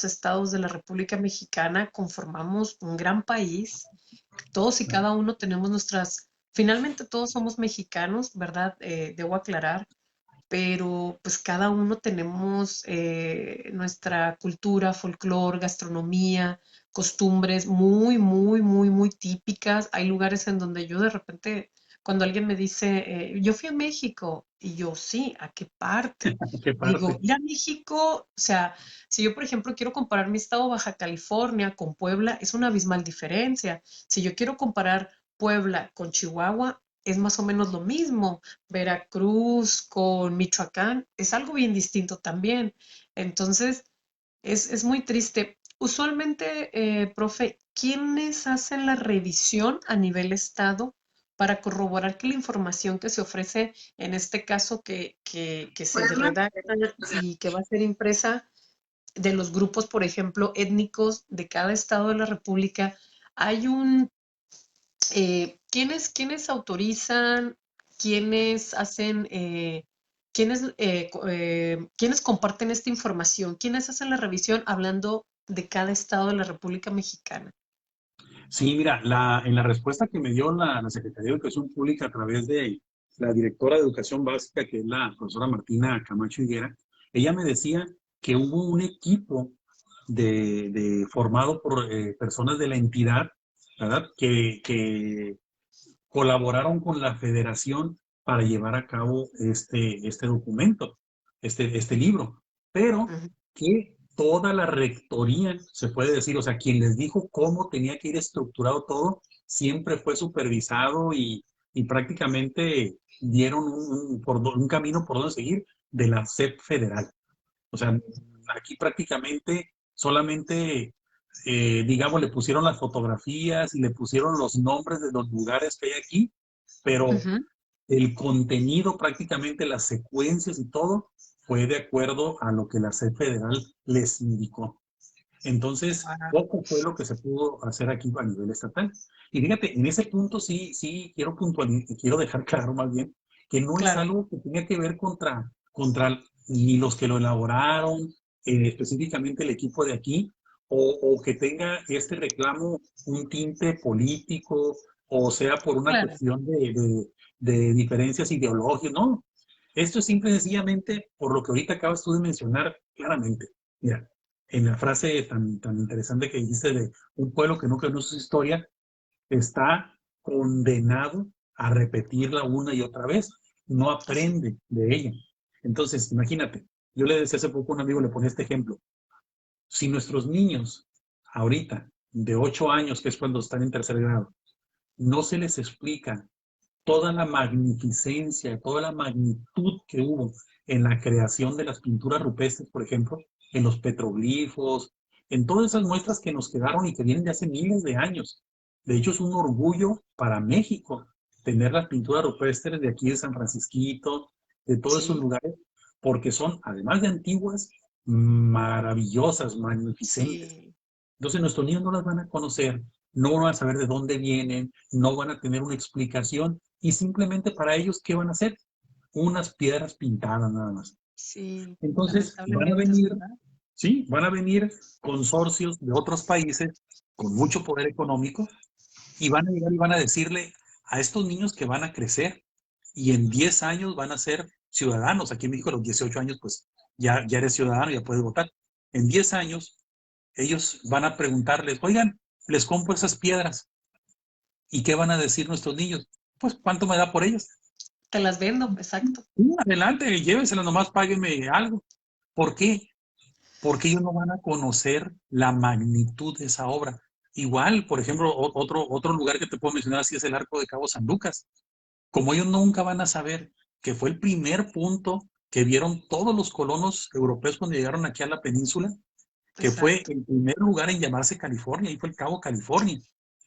estados de la República Mexicana conformamos un gran país. Todos y cada uno tenemos finalmente todos somos mexicanos, ¿verdad? Debo aclarar, pero pues cada uno tenemos nuestra cultura, folclore, gastronomía, costumbres muy, muy, muy, muy típicas. Hay lugares en donde yo de repente, cuando alguien me dice, yo fui a México, y yo, sí, ¿a qué parte? ¿Qué Digo, parte? ir a México, o sea, si yo, por ejemplo, quiero comparar mi estado Baja California con Puebla, es una abismal diferencia. Si yo quiero comparar Puebla con Chihuahua, es más o menos lo mismo. Veracruz con Michoacán es algo bien distinto también. Entonces, es muy triste. Usualmente, profe, ¿quiénes hacen la revisión a nivel estado para corroborar que la información que se ofrece, en este caso que se redacta y que va a ser impresa de los grupos, por ejemplo, étnicos de cada estado de la República, hay ¿quiénes autorizan, quiénes hacen, quiénes comparten esta información, quiénes hacen la revisión hablando de cada estado de la República Mexicana? Sí, mira, en la respuesta que me dio la Secretaría de Educación Pública a través de la directora de Educación Básica, que es la profesora Martina Camacho Higuera, ella me decía que hubo un equipo formado por personas de la entidad, ¿verdad? Que colaboraron con la federación para llevar a cabo este documento, este libro. Pero Ujú. que toda la rectoría, se puede decir, o sea, quien les dijo cómo tenía que ir estructurado todo, siempre fue supervisado y prácticamente dieron un camino por donde seguir de la SEP federal. O sea, aquí prácticamente solamente, digamos, le pusieron las fotografías y le pusieron los nombres de los lugares que hay aquí, pero Ujú. el contenido, prácticamente las secuencias y todo, fue de acuerdo a lo que la SED federal les indicó. Entonces, Guau. poco fue lo que se pudo hacer aquí a nivel estatal. Y fíjate, en ese punto sí quiero puntualizar, quiero dejar claro más bien, que no es Claro, algo que tenga que ver contra ni los que lo elaboraron, específicamente el equipo de aquí, o que tenga este reclamo un tinte político, o sea, por una claro. cuestión de diferencias ideológicas, no. Esto es simple y sencillamente por lo que ahorita acabas tú de mencionar claramente. Mira, en la frase tan interesante que dijiste de un pueblo que no conoce su historia, está condenado a repetirla una y otra vez, no Así. aprende de ella. Entonces, imagínate, yo le decía hace poco a un amigo, le ponía este ejemplo, si nuestros niños ahorita, de 8 años, que es cuando están en tercer grado, no se les explica toda la magnificencia, toda la magnitud que hubo en la creación de las pinturas rupestres, por ejemplo, en los petroglifos, en todas esas muestras que nos quedaron y que vienen de hace miles de años. De hecho, es un orgullo para México tener las pinturas rupestres de aquí de San Francisquito, de todos esos Sí, lugares, porque son, además de antiguas, maravillosas, magnificentes. sí. Entonces nuestros niños no las van a conocer, no van a saber de dónde vienen, no van a tener una explicación y simplemente para ellos, ¿qué van a hacer? Unas piedras pintadas nada más. Sí, Entonces van a lamentablemente es venir, verdad. sí, van a venir consorcios de otros países con mucho poder económico y van a llegar y van a decirle a estos niños que van a crecer y en 10 años van a ser ciudadanos. Aquí en México a los 18 años pues ya eres ciudadano, ya puedes votar. En 10 años ellos van a preguntarles, oigan, les compro esas piedras. ¿Y qué van a decir nuestros niños? Pues, ¿cuánto me da por ellas? Te las vendo, exacto. Adelante, llévenselas, nomás páguenme algo. ¿Por qué? Porque ellos no van a conocer la magnitud de esa obra. Igual, por ejemplo, otro lugar que te puedo mencionar así es el Arco de Cabo San Lucas. Como ellos nunca van a saber que fue el primer punto que vieron todos los colonos europeos cuando llegaron aquí a la península, que fue Exacto. el primer lugar en llamarse California, y fue el Cabo California.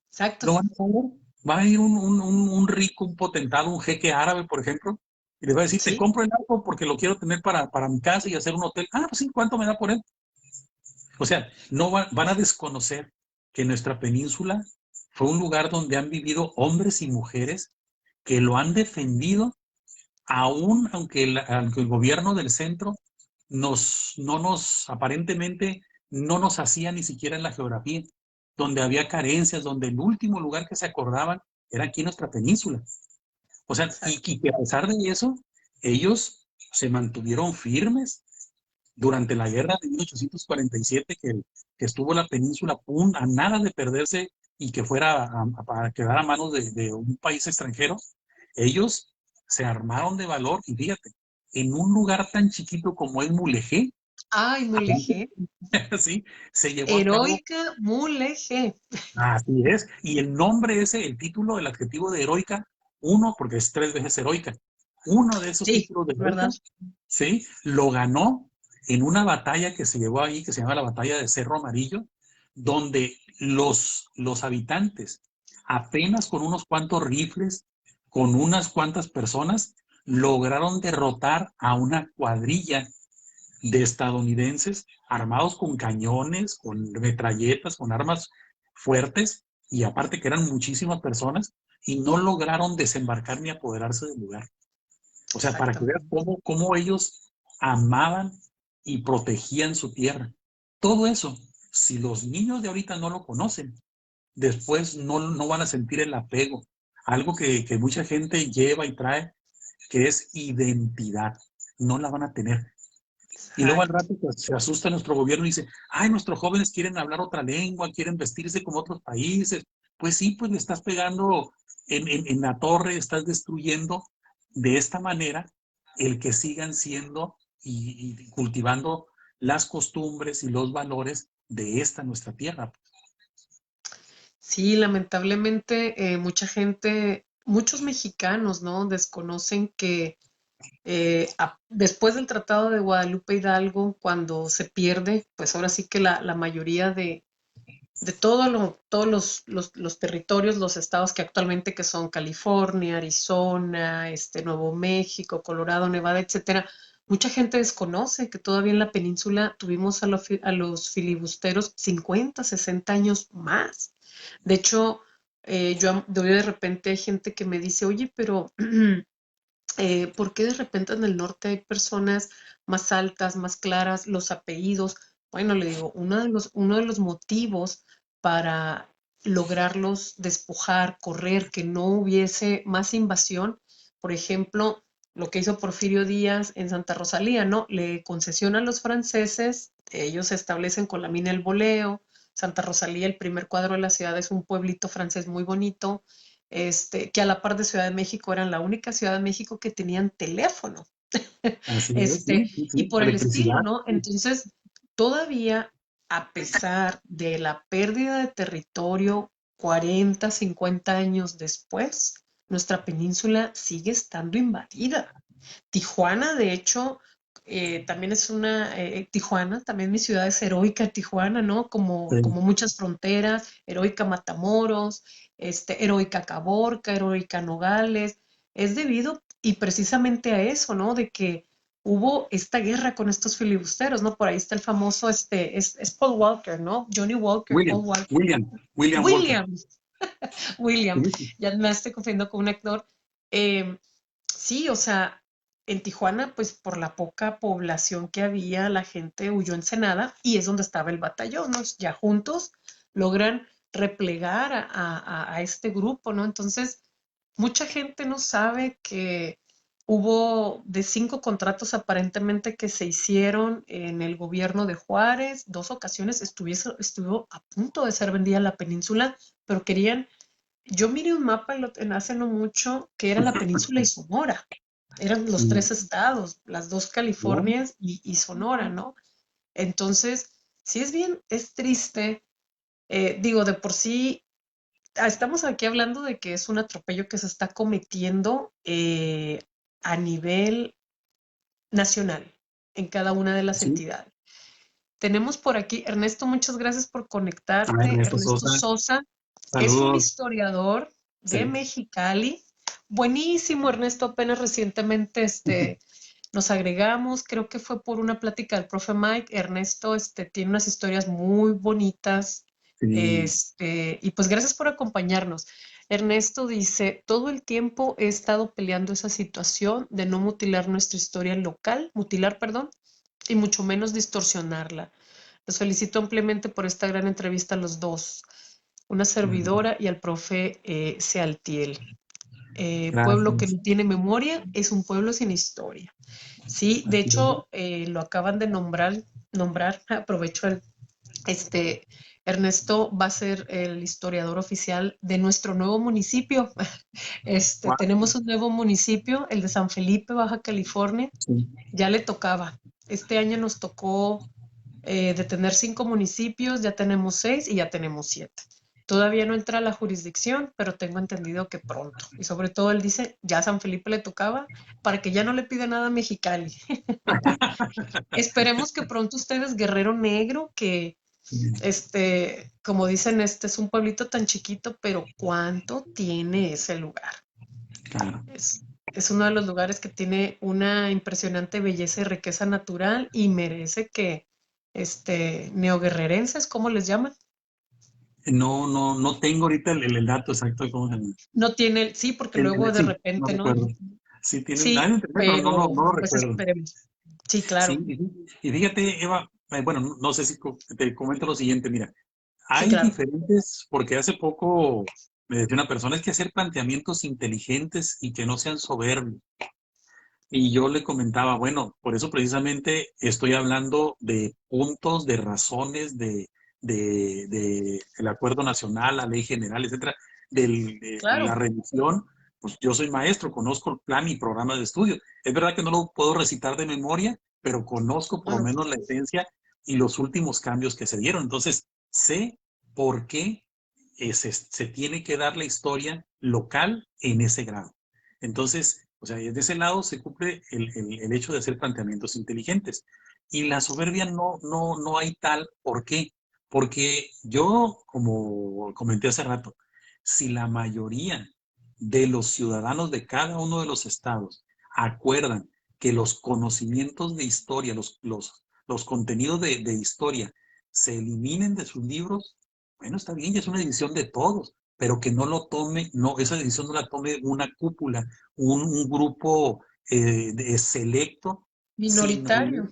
Exacto. No van a saber. Va a ir un rico, un potentado, un jeque árabe, por ejemplo, y le va a decir, te Sí, compro el auto porque lo quiero tener para mi casa y hacer un hotel. Ah, pues sí, ¿cuánto me da por él? O sea, no van a desconocer que nuestra península fue un lugar donde han vivido hombres y mujeres que lo han defendido, aún aunque el gobierno del centro aparentemente, no nos hacía ni siquiera en la geografía, donde había carencias, donde el último lugar que se acordaban era aquí en nuestra península. O sea, exacto. y que a pesar de eso, ellos se mantuvieron firmes durante la guerra de 1847, que estuvo la península a nada de perderse y que fuera para quedar a manos de un país extranjero. Ellos se armaron de valor y fíjate, en un lugar tan chiquito como es Mulegé, Ay, Mulegé. ¿sí? Se llevó a cabo, Heroica Mulegé. así es, y el nombre ese, el título, el adjetivo de heroica, uno, porque es 3 veces heroica, uno de esos Sí, títulos de heroica, ¿verdad? ¿sí? Lo ganó en una batalla que se llevó ahí, que se llama la batalla de Cerro Amarillo, donde los habitantes, apenas con unos cuantos rifles, con unas cuantas personas, lograron derrotar a una cuadrilla de estadounidenses armados con cañones, con metralletas, con armas fuertes, y aparte que eran muchísimas personas, y no lograron desembarcar ni apoderarse del lugar. O sea, para que veas Exactamente. cómo ellos amaban y protegían su tierra. Todo eso, si los niños de ahorita no lo conocen, después no van a sentir el apego. Algo que mucha gente lleva y trae, que es identidad. No la van a tener. Y luego al Exacto. rato pues, se asusta nuestro gobierno y dice, ay, nuestros jóvenes quieren hablar otra lengua, quieren vestirse como otros países. Pues sí, pues le estás pegando en la torre, estás destruyendo de esta manera el que sigan siendo y cultivando las costumbres y los valores de esta nuestra tierra. Sí, lamentablemente mucha gente, muchos mexicanos, ¿no? Desconocen que después del Tratado de Guadalupe Hidalgo, cuando se pierde, pues ahora sí que la mayoría de todos los territorios, los estados que actualmente que son California, Arizona, Nuevo México, Colorado, Nevada, etcétera, mucha gente desconoce que todavía en la península tuvimos a los filibusteros 50, 60 años más. De hecho, de repente hay gente que me dice, oye, pero ¿por qué de repente en el norte hay personas más altas, más claras, los apellidos? Bueno, le digo, uno de los motivos para lograrlos despojar, correr, que no hubiese más invasión, por ejemplo, lo que hizo Porfirio Díaz en Santa Rosalía, ¿no? Le concesiona a los franceses, ellos se establecen con la mina El Boleo, Santa Rosalía, el primer cuadro de la ciudad, es un pueblito francés muy bonito, que a la par de Ciudad de México eran la única Ciudad de México que tenían teléfono, Así es, sí, sí, y sí, por el estilo, electricidad. ¿no? Entonces, todavía, a pesar de la pérdida de territorio 40, 50 años después, nuestra península sigue estando invadida. Tijuana, de hecho, también es Tijuana, también mi ciudad es heroica, Tijuana, ¿no? Como Sí, muchas fronteras, heroica Matamoros, heroica Caborca, heroica Nogales, es debido y precisamente a eso, ¿no? De que hubo esta guerra con estos filibusteros, ¿no? Por ahí está el famoso, es Paul Walker, ¿no? Johnny Walker, William, Paul Walker. William Walker. William, William, Sí, sí, ya me estoy confundiendo con un actor. Eh, sí, o sea, en Tijuana, pues por la poca población que había, la gente huyó a Ensenada y es donde estaba el batallón, ¿no? Ya juntos logran replegar a este grupo, ¿no? Entonces, mucha gente no sabe que hubo de 5 contratos aparentemente que se hicieron en el gobierno de Juárez, 2 ocasiones estuvo a punto de ser vendida la península, pero querían, yo miré un mapa hace no mucho que era la península y Sonora, eran los sí. 3 estados, las 2 Wow, Californias y Sonora, ¿no? Entonces, sí es triste, digo, de por sí estamos aquí hablando de que es un atropello que se está cometiendo a nivel nacional en cada una de las sí. entidades. Tenemos por aquí, Ernesto, muchas gracias por A conectarte. Ernesto Ernesto Sosa, Sosa es un saludos. historiador de Sí. Mexicali. Buenísimo, Ernesto, apenas recientemente nos agregamos, creo que fue por una plática del profe Mike. Ernesto tiene unas historias muy bonitas, Sí, y pues gracias por acompañarnos. Ernesto dice, todo el tiempo he estado peleando esa situación de no mutilar nuestra historia local, mutilar, perdón, y mucho menos distorsionarla. Los felicito ampliamente por esta gran entrevista a los dos, una servidora y al profe Sealtiel. Pueblo que gracias. no tiene memoria es un pueblo sin historia. Sí, de Así es. hecho, lo acaban de nombrar, aprovecho este, Ernesto va a ser el historiador oficial de nuestro nuevo municipio. Wow, Tenemos un nuevo municipio, el de San Felipe, Baja California, sí. ya le tocaba. Este año nos tocó de tener 5 municipios, ya tenemos 6 y ya tenemos 7. Todavía no entra a la jurisdicción, pero tengo entendido que pronto. Y sobre todo él dice, ya a San Felipe le tocaba para que ya no le pida nada a Mexicali. Esperemos que pronto ustedes, Guerrero Negro, que como dicen, este es un pueblito tan chiquito, pero ¿cuánto tiene ese lugar? Claro. Es uno de los lugares que tiene una impresionante belleza y riqueza natural y merece que, neoguerrerenses, ¿cómo les llaman? No tengo ahorita el dato exacto de cómo se llama. No tiene, sí, porque luego de Sí, no repente, ¿no? recuerdo. Sí, tienen, Sí, en internet, pero pero no lo pues recuerdo. esperemos. Sí, Sí, claro, y fíjate, Eva, bueno, no sé si te comento lo siguiente, mira, sí, hay claro. diferentes, porque hace poco me decía una persona, es que hacer planteamientos inteligentes y que no sean soberbios. Y yo le comentaba, bueno, por eso precisamente estoy hablando de puntos, de razones, de el acuerdo nacional, la ley general, etcétera, de la Claro. revisión. Pues yo soy maestro, conozco el plan y programa de estudio. Es verdad que no lo puedo recitar de memoria, pero conozco por lo menos la esencia y los últimos cambios que se dieron. Entonces, sé por qué se tiene que dar la historia local en ese grado. Entonces, o sea, de ese lado se cumple el hecho de hacer planteamientos inteligentes. Y la soberbia no hay tal. ¿Por qué? Porque yo, como comenté hace rato, si la mayoría de los ciudadanos de cada uno de los estados acuerdan que los conocimientos de historia, los contenidos de historia se eliminen de sus libros, bueno, está bien, ya es una decisión de todos, pero que no lo tome, no, esa decisión no la tome una cúpula, un grupo selecto, sin oír, Minoritario.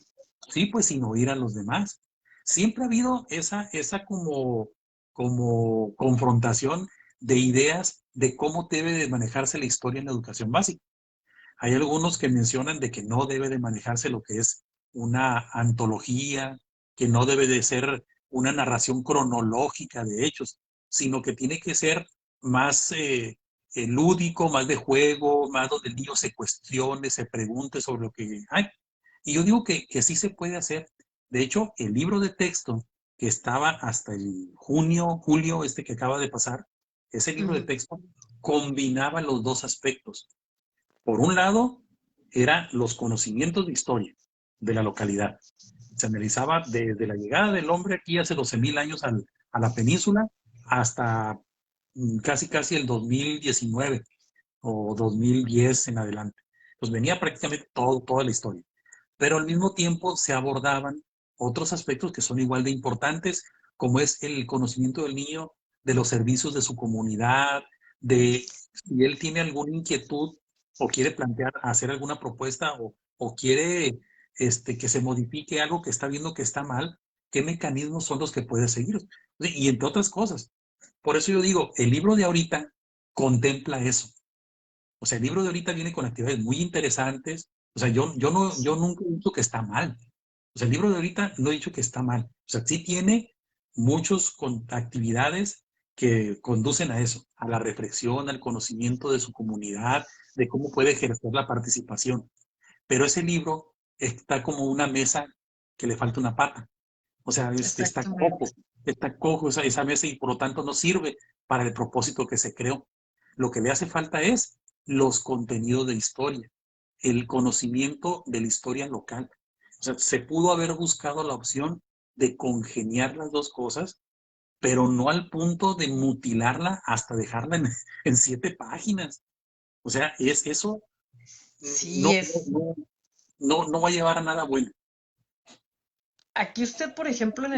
sí, pues sin oír a los demás. Siempre ha habido esa como confrontación de ideas de cómo debe de manejarse la historia en la educación básica. Hay algunos que mencionan de que no debe de manejarse lo que es una antología, que no debe de ser una narración cronológica de hechos, sino que tiene que ser más lúdico, más de juego, más donde el niño se cuestione, se pregunte sobre lo que hay. Y yo digo que sí se puede hacer. De hecho, el libro de texto que estaba hasta el julio que acaba de pasar, ese libro de Ujú. texto combinaba los dos aspectos. Por un lado, eran los conocimientos de historia de la localidad. Se analizaba desde la llegada del hombre aquí hace 12,000 años a la península hasta casi el 2019 o 2010 en adelante. Pues venía prácticamente toda la historia. Pero al mismo tiempo se abordaban otros aspectos que son igual de importantes, como es el conocimiento del niño de los servicios de su comunidad, de si él tiene alguna inquietud o quiere plantear, hacer alguna propuesta o quiere que se modifique algo que está viendo que está mal, qué mecanismos son los que puede seguir. Y entre otras cosas. Por eso yo digo, el libro de ahorita contempla eso. O sea, el libro de ahorita viene con actividades muy interesantes. O sea, yo nunca he dicho que está mal. O sea, el libro de ahorita no he dicho que está mal. O sea, sí tiene muchas actividades que conducen a eso, a la reflexión, al conocimiento de su comunidad, de cómo puede ejercer la participación. Pero ese libro está como una mesa que le falta una pata. O sea, Exactamente. está cojo esa mesa y por lo tanto no sirve para el propósito que se creó. Lo que le hace falta es los contenidos de historia, el conocimiento de la historia local. O sea, se pudo haber buscado la opción de congeniar las dos cosas, pero no al punto de mutilarla hasta dejarla en 7 páginas. O sea, eso Sí, no, es. no va a llevar a nada bueno. Aquí usted, por ejemplo,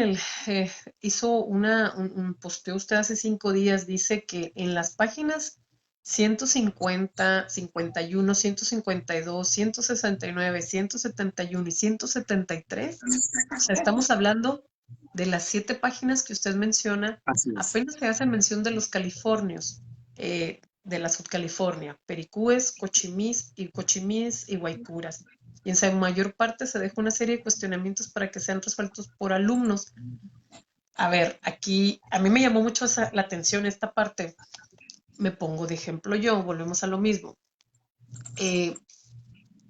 hizo un posteo usted hace 5 días, dice que en las páginas 150, 51, 152, 169, 171 y 173, o sea, estamos hablando de las 7 páginas que usted menciona, Así es. apenas se hace mención de los californios, de la Subcalifornia, Pericúes, Cochimís y Guaypuras, y en su mayor parte se deja una serie de cuestionamientos para que sean resueltos por alumnos. A ver, aquí a mí me llamó mucho la atención esta parte. Me pongo de ejemplo yo, volvemos a lo mismo. Eh,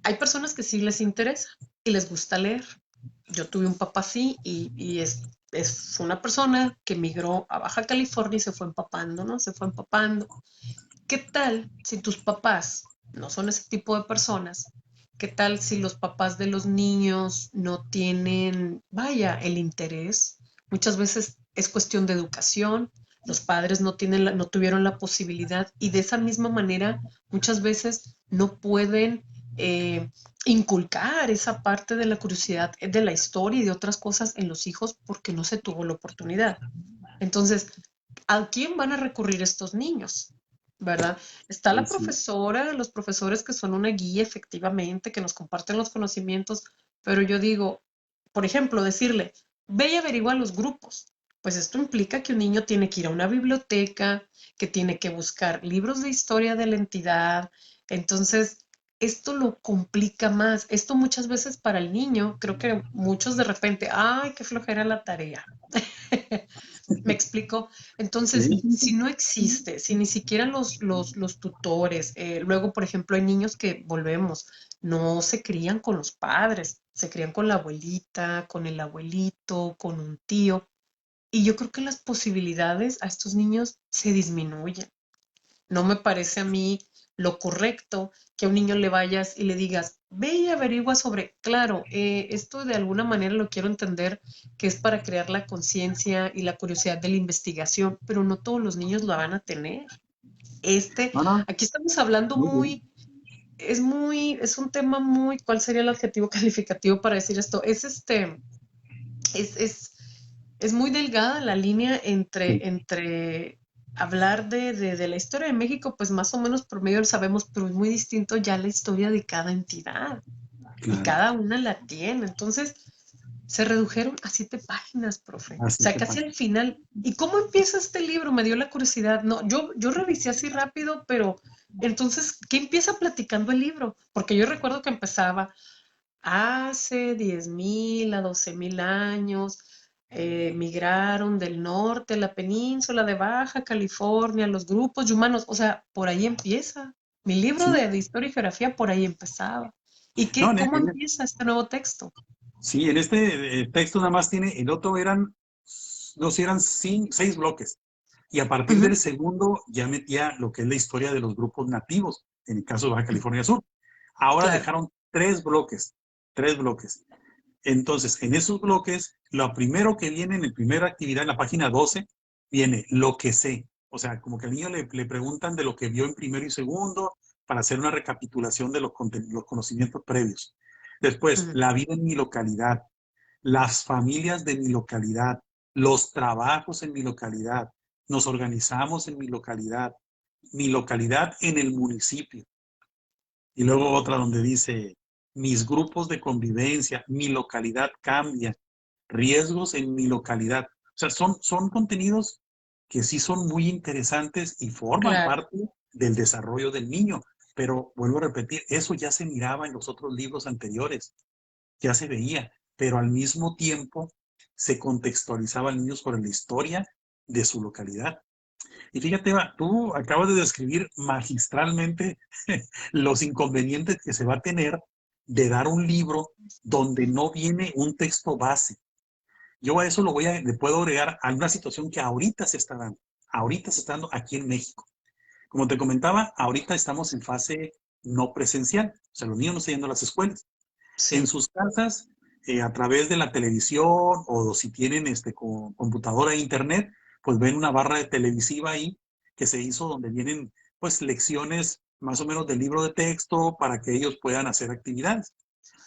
Hay personas que sí les interesa y les gusta leer. Yo tuve un papá así y es una persona que migró a Baja California y se fue empapando, ¿no? Se fue empapando. ¿Qué tal si tus papás no son ese tipo de personas? ¿Qué tal si los papás de los niños no tienen, vaya, el interés? Muchas veces es cuestión de educación, los padres no tuvieron la posibilidad y de esa misma manera muchas veces no pueden eh, inculcar esa parte de la curiosidad de la historia y de otras cosas en los hijos porque no se tuvo la oportunidad. Entonces, ¿a quién van a recurrir estos niños? ¿Verdad? Está la Pues sí. profesora, los profesores que son una guía efectivamente, que nos comparten los conocimientos, pero yo digo, por ejemplo, decirle, ve y averigua los grupos. Pues esto implica que un niño tiene que ir a una biblioteca, que tiene que buscar libros de historia de la entidad. Entonces, esto lo complica más. Esto muchas veces para el niño, creo que muchos de repente, ay, qué flojera la tarea. ¿Me explico? Entonces, Sí, si no existe, si ni siquiera los tutores, luego, por ejemplo, hay niños que volvemos, no se crían con los padres, se crían con la abuelita, con el abuelito, con un tío. Y yo creo que las posibilidades a estos niños se disminuyen. No me parece a mí lo correcto que a un niño le vayas y le digas, ve y averigua sobre, claro, esto de alguna manera lo quiero entender que es para crear la conciencia y la curiosidad de la investigación, pero no todos los niños la van a tener. Este, No, no, aquí estamos hablando muy bien. es un tema muy, ¿cuál sería el adjetivo calificativo para decir esto? Es, es, es muy delgada la línea Sí, entre hablar de la historia de México, pues más o menos por medio lo sabemos, pero es muy distinto ya la historia de cada entidad y claro. cada una la tiene. Entonces, se redujeron a 7 páginas, profe. O Así sea, te casi pasa. al final. ¿Y cómo empieza este libro? Me dio la curiosidad. No, yo revisé así rápido, pero entonces, ¿qué empieza platicando el libro? Porque yo recuerdo que empezaba hace 10.000 a 12.000 años, migraron del norte, la península de Baja California, los grupos de humanos, o sea, por ahí empieza. Mi libro Sí, de historia y geografía por ahí empezaba. ¿Y no, qué, cómo empieza este nuevo texto? sí, en este texto nada más tiene, el otro eran, no sé, eran 6 bloques. Y a partir Ujú, del segundo ya metía lo que es la historia de los grupos nativos, en el caso de Baja California Sur. Ahora claro. dejaron 3 bloques, 3 bloques. Entonces, en esos bloques, lo primero que viene en la primera actividad, en la página 12, viene lo que sé. O sea, como que al niño le preguntan de lo que vio en primero y segundo para hacer una recapitulación de los conocimientos previos. Después, Ujú, la vida en mi localidad, las familias de mi localidad, los trabajos en mi localidad, nos organizamos en mi localidad en el municipio. Y luego otra donde dice, mis grupos de convivencia, mi localidad cambia, riesgos en mi localidad. O sea, son contenidos que sí son muy interesantes y forman claro, parte del desarrollo del niño. Pero vuelvo a repetir, eso ya se miraba en los otros libros anteriores, ya se veía, pero al mismo tiempo se contextualizaba al niño sobre la historia de su localidad. Y fíjate, Eva, tú acabas de describir magistralmente los inconvenientes que se va a tener de dar un libro donde no viene un texto base. Yo a eso le puedo agregar a una situación que ahorita se está dando. Ahorita se está dando aquí en México. Como te comentaba, ahorita estamos en fase no presencial. O sea, los niños no están yendo a las escuelas. En sí. sus casas, a través de la televisión o si tienen computadora e internet, pues ven una barra de televisiva ahí que se hizo donde vienen pues lecciones más o menos del libro de texto para que ellos puedan hacer actividades.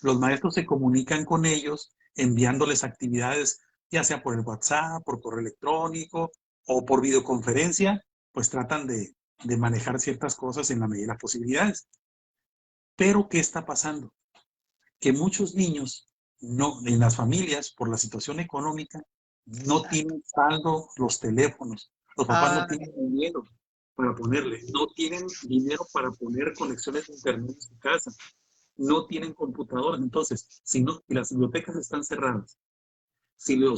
Los maestros se comunican con ellos enviándoles actividades, ya sea por el WhatsApp, por correo electrónico o por videoconferencia, pues tratan de manejar ciertas cosas en la medida de las posibilidades. Pero, ¿qué está pasando? Que muchos niños no, en las familias, por la situación económica, no Exacto. tienen saldo los teléfonos. Los papás no Ah, tienen dinero para ponerle, no tienen dinero para poner conexiones de internet en su casa, no tienen computadoras. Entonces, si las bibliotecas están cerradas, si la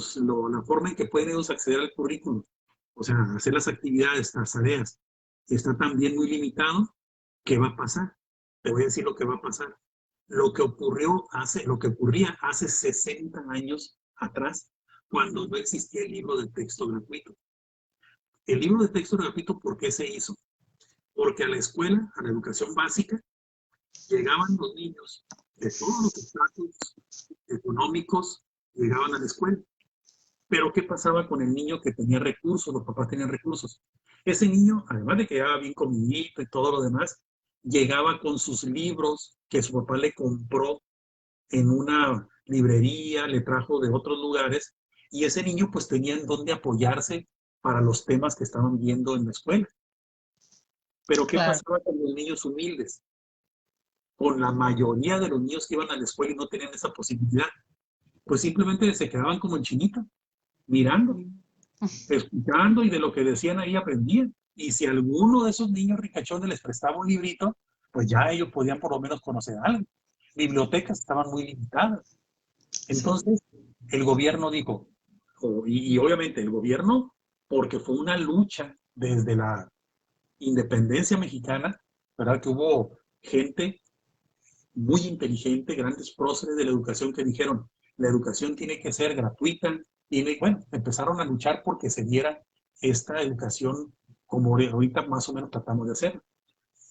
forma en que pueden ellos acceder al currículum, o sea, hacer las actividades, las tareas, está también muy limitado, ¿qué va a pasar? Te voy a decir lo que va a pasar. Lo que ocurría hace 60 años atrás, cuando no existía el libro de texto gratuito. El libro de texto gratuito, ¿por qué se hizo? Porque a la escuela, a la educación básica, llegaban los niños de todos los estratos económicos, llegaban a la escuela. Pero ¿qué pasaba con el niño que tenía recursos? Los papás tenían recursos. Ese niño, además de que llegaba bien comidito y todo lo demás, llegaba con sus libros que su papá le compró en una librería, le trajo de otros lugares, y ese niño pues tenía en dónde apoyarse para los temas que estaban viendo en la escuela. Pero ¿qué claro. pasaba con los niños humildes? Con la mayoría de los niños que iban a la escuela y no tenían esa posibilidad, pues simplemente se quedaban como en chinita, mirando, escuchando y de lo que decían ahí aprendían. Y si alguno de esos niños ricachones les prestaba un librito, pues ya ellos podían por lo menos conocer algo. Bibliotecas estaban muy limitadas. Sí. Entonces, el gobierno dijo, y obviamente el gobierno, porque fue una lucha desde la independencia mexicana, ¿verdad? Que hubo gente muy inteligente, grandes próceres de la educación que dijeron, la educación tiene que ser gratuita, bueno, empezaron a luchar porque se diera esta educación como ahorita más o menos tratamos de hacer.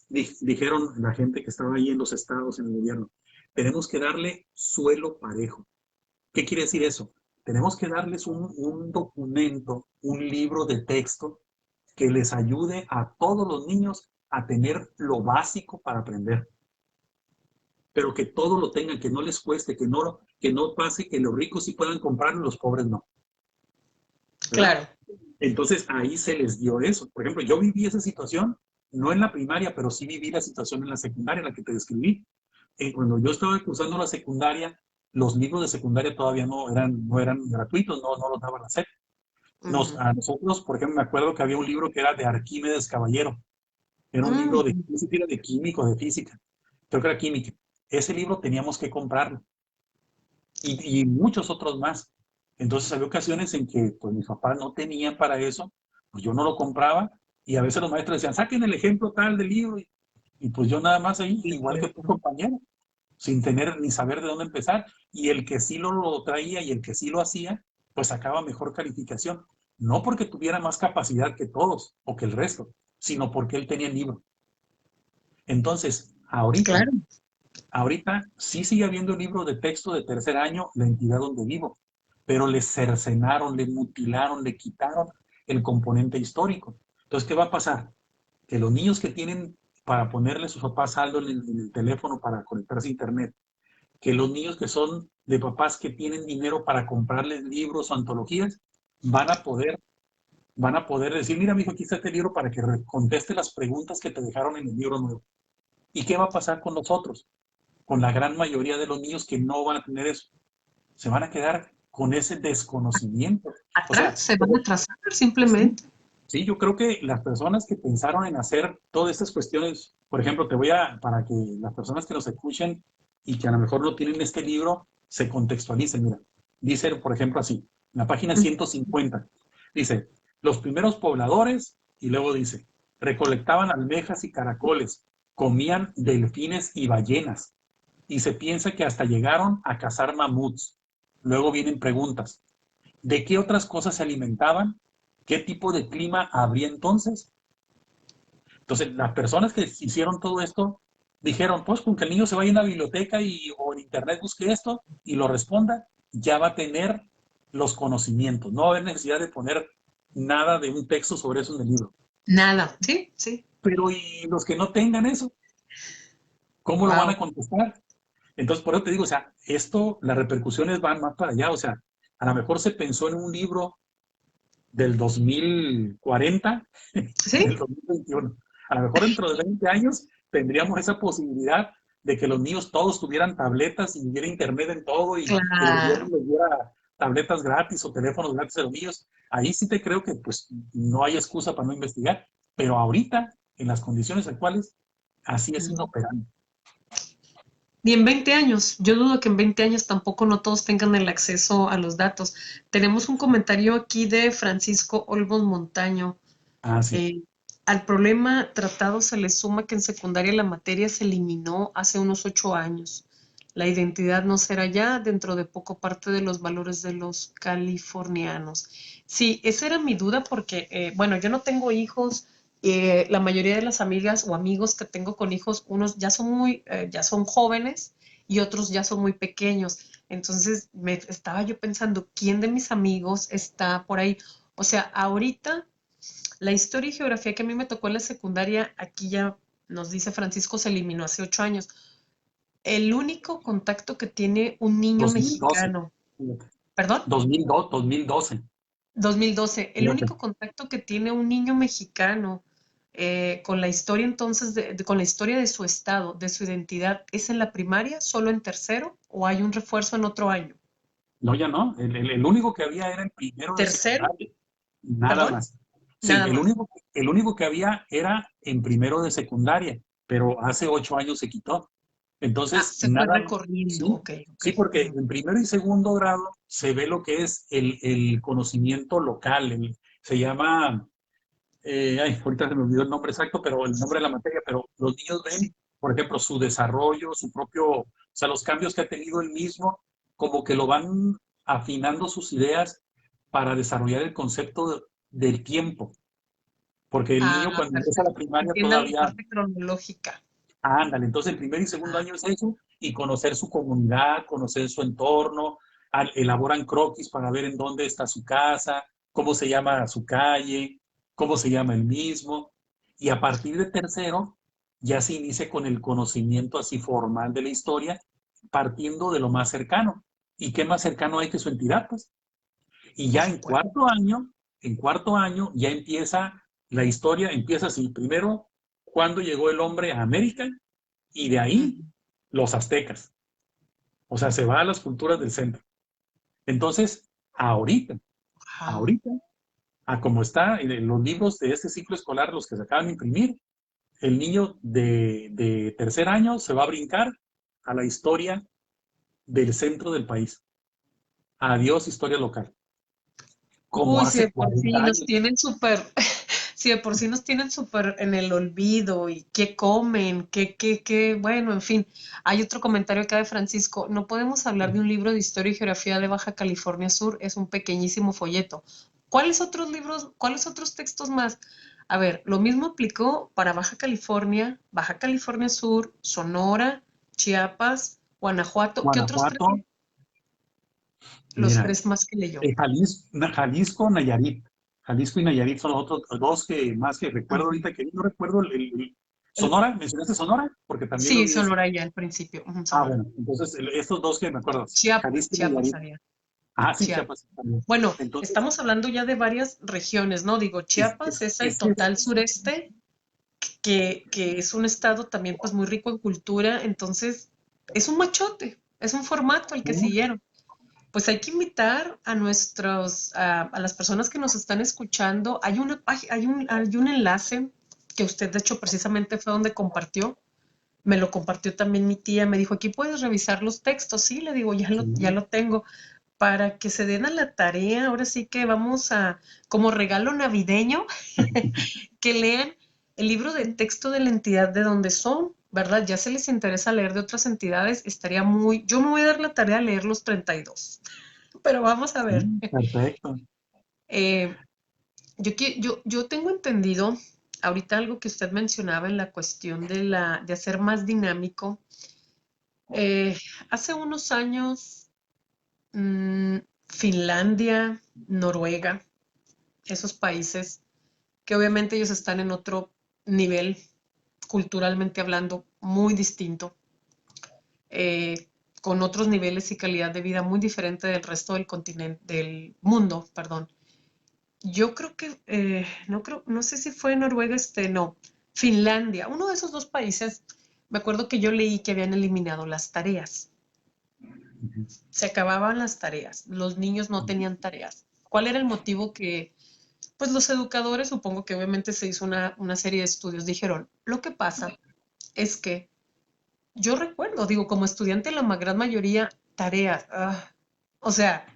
Dijeron la gente que estaba ahí en los estados, en el gobierno, tenemos que darle suelo parejo. ¿Qué quiere decir eso? Tenemos que darles un documento, un libro de texto que les ayude a todos los niños a tener lo básico para aprender, pero que todo lo tengan, que no les cueste, que no pase, que los ricos sí puedan comprarlo y los pobres no. ¿Verdad? Claro. Entonces ahí se les dio eso. Por ejemplo, yo viví esa situación, no en la primaria, pero sí viví la situación en la secundaria, la que te describí. Cuando yo estaba cursando la secundaria, los libros de secundaria todavía no eran gratuitos, no los daban a hacer. A nosotros, por ejemplo, me acuerdo que había un libro que era de Arquímedes Caballero. Era un libro no sé si era de química o de física. Creo que era química. Ese libro teníamos que comprarlo. Y muchos otros más. Entonces había ocasiones en que pues mis papás no tenían para eso, pues yo no lo compraba y a veces los maestros decían, saquen el ejemplo tal del libro y pues yo nada más ahí, igual que tu compañero, sin tener ni saber de dónde empezar. Y el que sí lo traía y el que sí lo hacía, pues sacaba mejor calificación. No porque tuviera más capacidad que todos o que el resto, sino porque él tenía el libro. Entonces, Claro. ahorita sí sigue habiendo libros de texto de tercer año, la entidad donde vivo, pero le cercenaron, le mutilaron, le quitaron el componente histórico. Entonces, ¿qué va a pasar? Que los niños que tienen para ponerle a sus papás saldo en el teléfono para conectarse a internet, que los niños que son de papás que tienen dinero para comprarles libros o antologías, van a poder, van a poder decir, mira, mijo, aquí está este libro para que conteste las preguntas que te dejaron en el libro nuevo. ¿Y qué va a pasar con nosotros? Con la gran mayoría de los niños que no van a tener eso. Se van a quedar con ese desconocimiento. O Atrás, sea, se van a atrasar simplemente. sí, yo creo que las personas que pensaron en hacer todas estas cuestiones, por ejemplo, para que las personas que nos escuchen y que a lo mejor no tienen este libro, se contextualicen. Mira, dice, por ejemplo, así, en la página 150, dice, los primeros pobladores, y luego dice, recolectaban almejas y caracoles, comían delfines y ballenas, y se piensa que hasta llegaron a cazar mamuts. Luego vienen preguntas. ¿De qué otras cosas se alimentaban? ¿Qué tipo de clima habría entonces? Entonces, las personas que hicieron todo esto dijeron, pues con que el niño se vaya a una biblioteca o en internet busque esto y lo responda, ya va a tener los conocimientos. No va a haber necesidad de poner nada de un texto sobre eso en el libro. Nada. Sí, sí. Pero ¿y los que no tengan eso? ¿Cómo lo van Wow. a contestar? Entonces, por eso te digo, o sea, las repercusiones van más para allá. O sea, a lo mejor se pensó en un libro del 2040 Sí, en el 2021. A lo mejor dentro de 20 años tendríamos esa posibilidad de que los niños todos tuvieran tabletas y hubiera internet en todo y el gobierno claro. les diera tabletas gratis o teléfonos gratis a los niños. Ahí sí te creo que pues no hay excusa para no investigar, pero ahorita, en las condiciones actuales, así es inoperante. Y en 20 años, yo dudo que en 20 años tampoco no todos tengan el acceso a los datos. Tenemos un comentario aquí de Francisco Olmos Montaño. Ah, sí. Eh, Al problema tratado se le suma que en secundaria la materia se eliminó hace unos 8 años. La identidad no será ya dentro de poco parte de los valores de los californianos. Sí, esa era mi duda porque, bueno, yo no tengo hijos. La mayoría de las amigas o amigos que tengo con hijos, unos ya son jóvenes y otros ya son muy pequeños. Entonces me estaba yo pensando, ¿quién de mis amigos está por ahí? O sea, ahorita la historia y geografía que a mí me tocó en la secundaria, aquí ya nos dice Francisco, se eliminó hace 8 años. El único contacto que tiene un niño 2012. mexicano, perdón, 2012. 2012, el Fíjate. único contacto que tiene un niño mexicano con la historia entonces, con la historia de su estado, de su identidad, ¿es en la primaria, solo en tercero o hay un refuerzo en otro año? No, ya no. El único que había era el primero de ¿Tercero? secundaria. Nada ¿Perdón? más. Sí, Nada más. el único que había era en primero de secundaria, pero hace 8 años se quitó. Ah, Entonces, se fue nada más. recorriendo, Sí, ok, ok. sí, porque Ujú. en primero y segundo grado se ve lo que es el conocimiento local. Se llama, ahorita se me olvidó el nombre exacto, pero el nombre de la materia, pero los niños ven Sí. por ejemplo, su desarrollo, su propio, o sea, los cambios que ha tenido él mismo, como que lo van afinando sus ideas para desarrollar el concepto del tiempo. Porque el niño Ah, cuando empieza la perfecto. primaria Entienda la todavía, parte cronológica. ándale, entonces el primer y segundo Ah, año es eso, y conocer su comunidad, conocer su entorno, elaboran croquis para ver en dónde está su casa, cómo se llama su calle, cómo se llama el mismo, y a partir de tercero ya se inicia con el conocimiento así formal de la historia, partiendo de lo más cercano. ¿Y qué más cercano hay que su entidad, pues? Y por ya supuesto. en cuarto año ya empieza la historia, empieza así, primero, cuando llegó el hombre a América y de ahí Ujú. los aztecas. O sea, se va a las culturas del centro. Entonces, Wow. ahorita, a como está en los libros de este ciclo escolar, los que se acaban de imprimir, el niño de tercer año se va a brincar a la historia del centro del país. Adiós, historia local. Como Uy, si hace de por 40 sí nos años. tienen súper, si de por sí nos tienen súper en el olvido y qué comen, bueno, en fin. Hay otro comentario acá de Francisco. No podemos hablar de un libro de historia y geografía de Baja California Sur, es un pequeñísimo folleto. ¿Cuáles otros libros, cuáles otros textos más? A ver, lo mismo aplicó para Baja California Sur, Sonora, Chiapas, Guanajuato. ¿Qué otros creen? Guanajuato, Los mira, tres más que leyó. Jalisco, Nayarit. Jalisco y Nayarit son los otros dos que más que recuerdo Ujú. ahorita, que no recuerdo El- Sonora, ¿mencionaste Sonora? Porque también lo Sí, vi decir. Sonora ya al principio. Ujú, Ah, Sonora. bueno, entonces estos dos que me acuerdo, Chiapas, Jalisco y Chiapas Nayarit. había. Ah, sí, Chiapas. Chiapas también. Bueno, Entonces, estamos hablando ya de varias regiones, ¿no? Digo, Chiapas es el es que total sureste, que es un estado también pues muy rico en cultura, entonces es un machote, es un formato el que siguieron. Pues hay que invitar a a las personas que nos están escuchando. Hay hay un enlace que usted de hecho precisamente fue donde compartió. Me lo compartió también mi tía, me dijo, aquí puedes revisar los textos. Sí, le digo, ya sí, lo tengo. Para que se den a la tarea, ahora sí que vamos a, como regalo navideño, que lean el libro de texto de la entidad de donde son, ¿verdad? Ya se les interesa leer de otras entidades, estaría muy, yo me voy a dar la tarea de leer los 32, pero vamos a ver. perfecto. Eh, yo tengo entendido, ahorita algo que usted mencionaba en la cuestión de de hacer más dinámico. Eh, Hace unos años, mm, Finlandia, Noruega, esos países que obviamente ellos están en otro nivel, culturalmente hablando, muy distinto, con otros niveles y calidad de vida muy diferente del resto del continente, del mundo, perdón. Yo creo que, no sé si fue Noruega, no, Finlandia, uno de esos dos países, me acuerdo que yo leí que habían eliminado las tareas. Se acababan las tareas, los niños no tenían tareas. ¿Cuál era el motivo que, pues los educadores, supongo que obviamente se hizo una serie de estudios, dijeron, lo que pasa es que yo recuerdo, digo, como estudiante, la gran mayoría, tareas, o sea,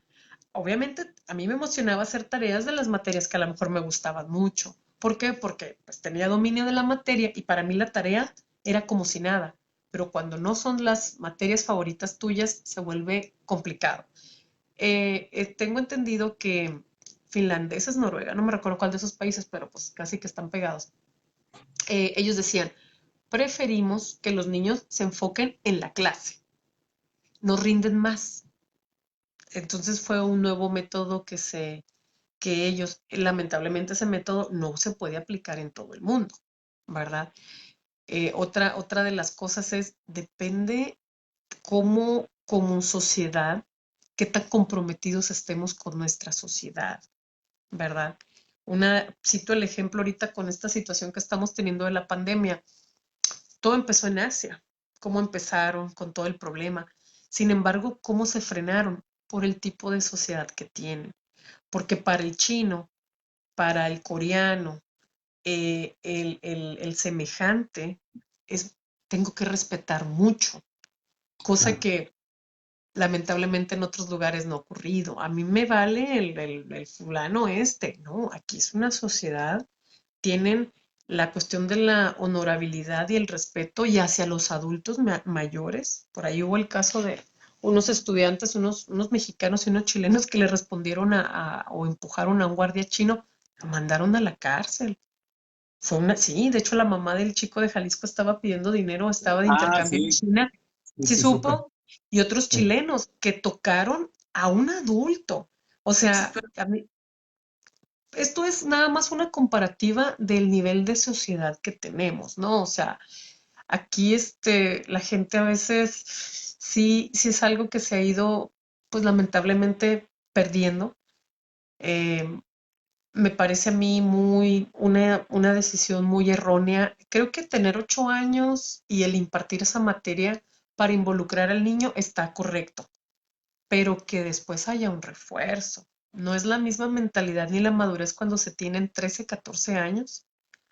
obviamente a mí me emocionaba hacer tareas de las materias que a lo mejor me gustaban mucho. ¿Por qué? Porque pues tenía dominio de la materia y para mí la tarea era como si nada. Pero cuando no son las materias favoritas tuyas, se vuelve complicado. Tengo entendido que finlandeses, Noruega, no me recuerdo cuál de esos países, pero pues casi que están pegados. Ellos decían, preferimos que los niños se enfoquen en la clase, no rinden más. Entonces fue un nuevo método que ellos, lamentablemente ese método no se puede aplicar en todo el mundo, ¿verdad? Otra de las cosas es, depende cómo como sociedad, qué tan comprometidos estemos con nuestra sociedad, ¿verdad? Cito el ejemplo ahorita con esta situación que estamos teniendo de la pandemia. Todo empezó en Asia, cómo empezaron con todo el problema. Sin embargo, ¿cómo se frenaron? Por el tipo de sociedad que tienen. Porque para el chino, para el coreano, el semejante, es, tengo que respetar mucho, cosa Claro. que lamentablemente en otros lugares no ha ocurrido. A mí me vale el fulano este, ¿no? Aquí es una sociedad, tienen la cuestión de la honorabilidad y el respeto y hacia los adultos mayores. Por ahí hubo el caso de unos estudiantes, unos mexicanos y unos chilenos que le respondieron o empujaron a un guardia chino, lo mandaron a la cárcel. Sí, de hecho la mamá del chico de Jalisco estaba pidiendo dinero, estaba de Ah, intercambio en sí, China, sí, sí sí, súper. supo, y otros Sí. chilenos que tocaron a un adulto. O sea, esto es nada más una comparativa del nivel de sociedad que tenemos, ¿no? O sea, aquí la gente a veces sí es algo que se ha ido, pues lamentablemente perdiendo. Eh, Me parece a mí una decisión muy errónea. Creo que tener 8 años y el impartir esa materia para involucrar al niño está correcto, pero que después haya un refuerzo. No es la misma mentalidad ni la madurez cuando se tienen 13, 14 años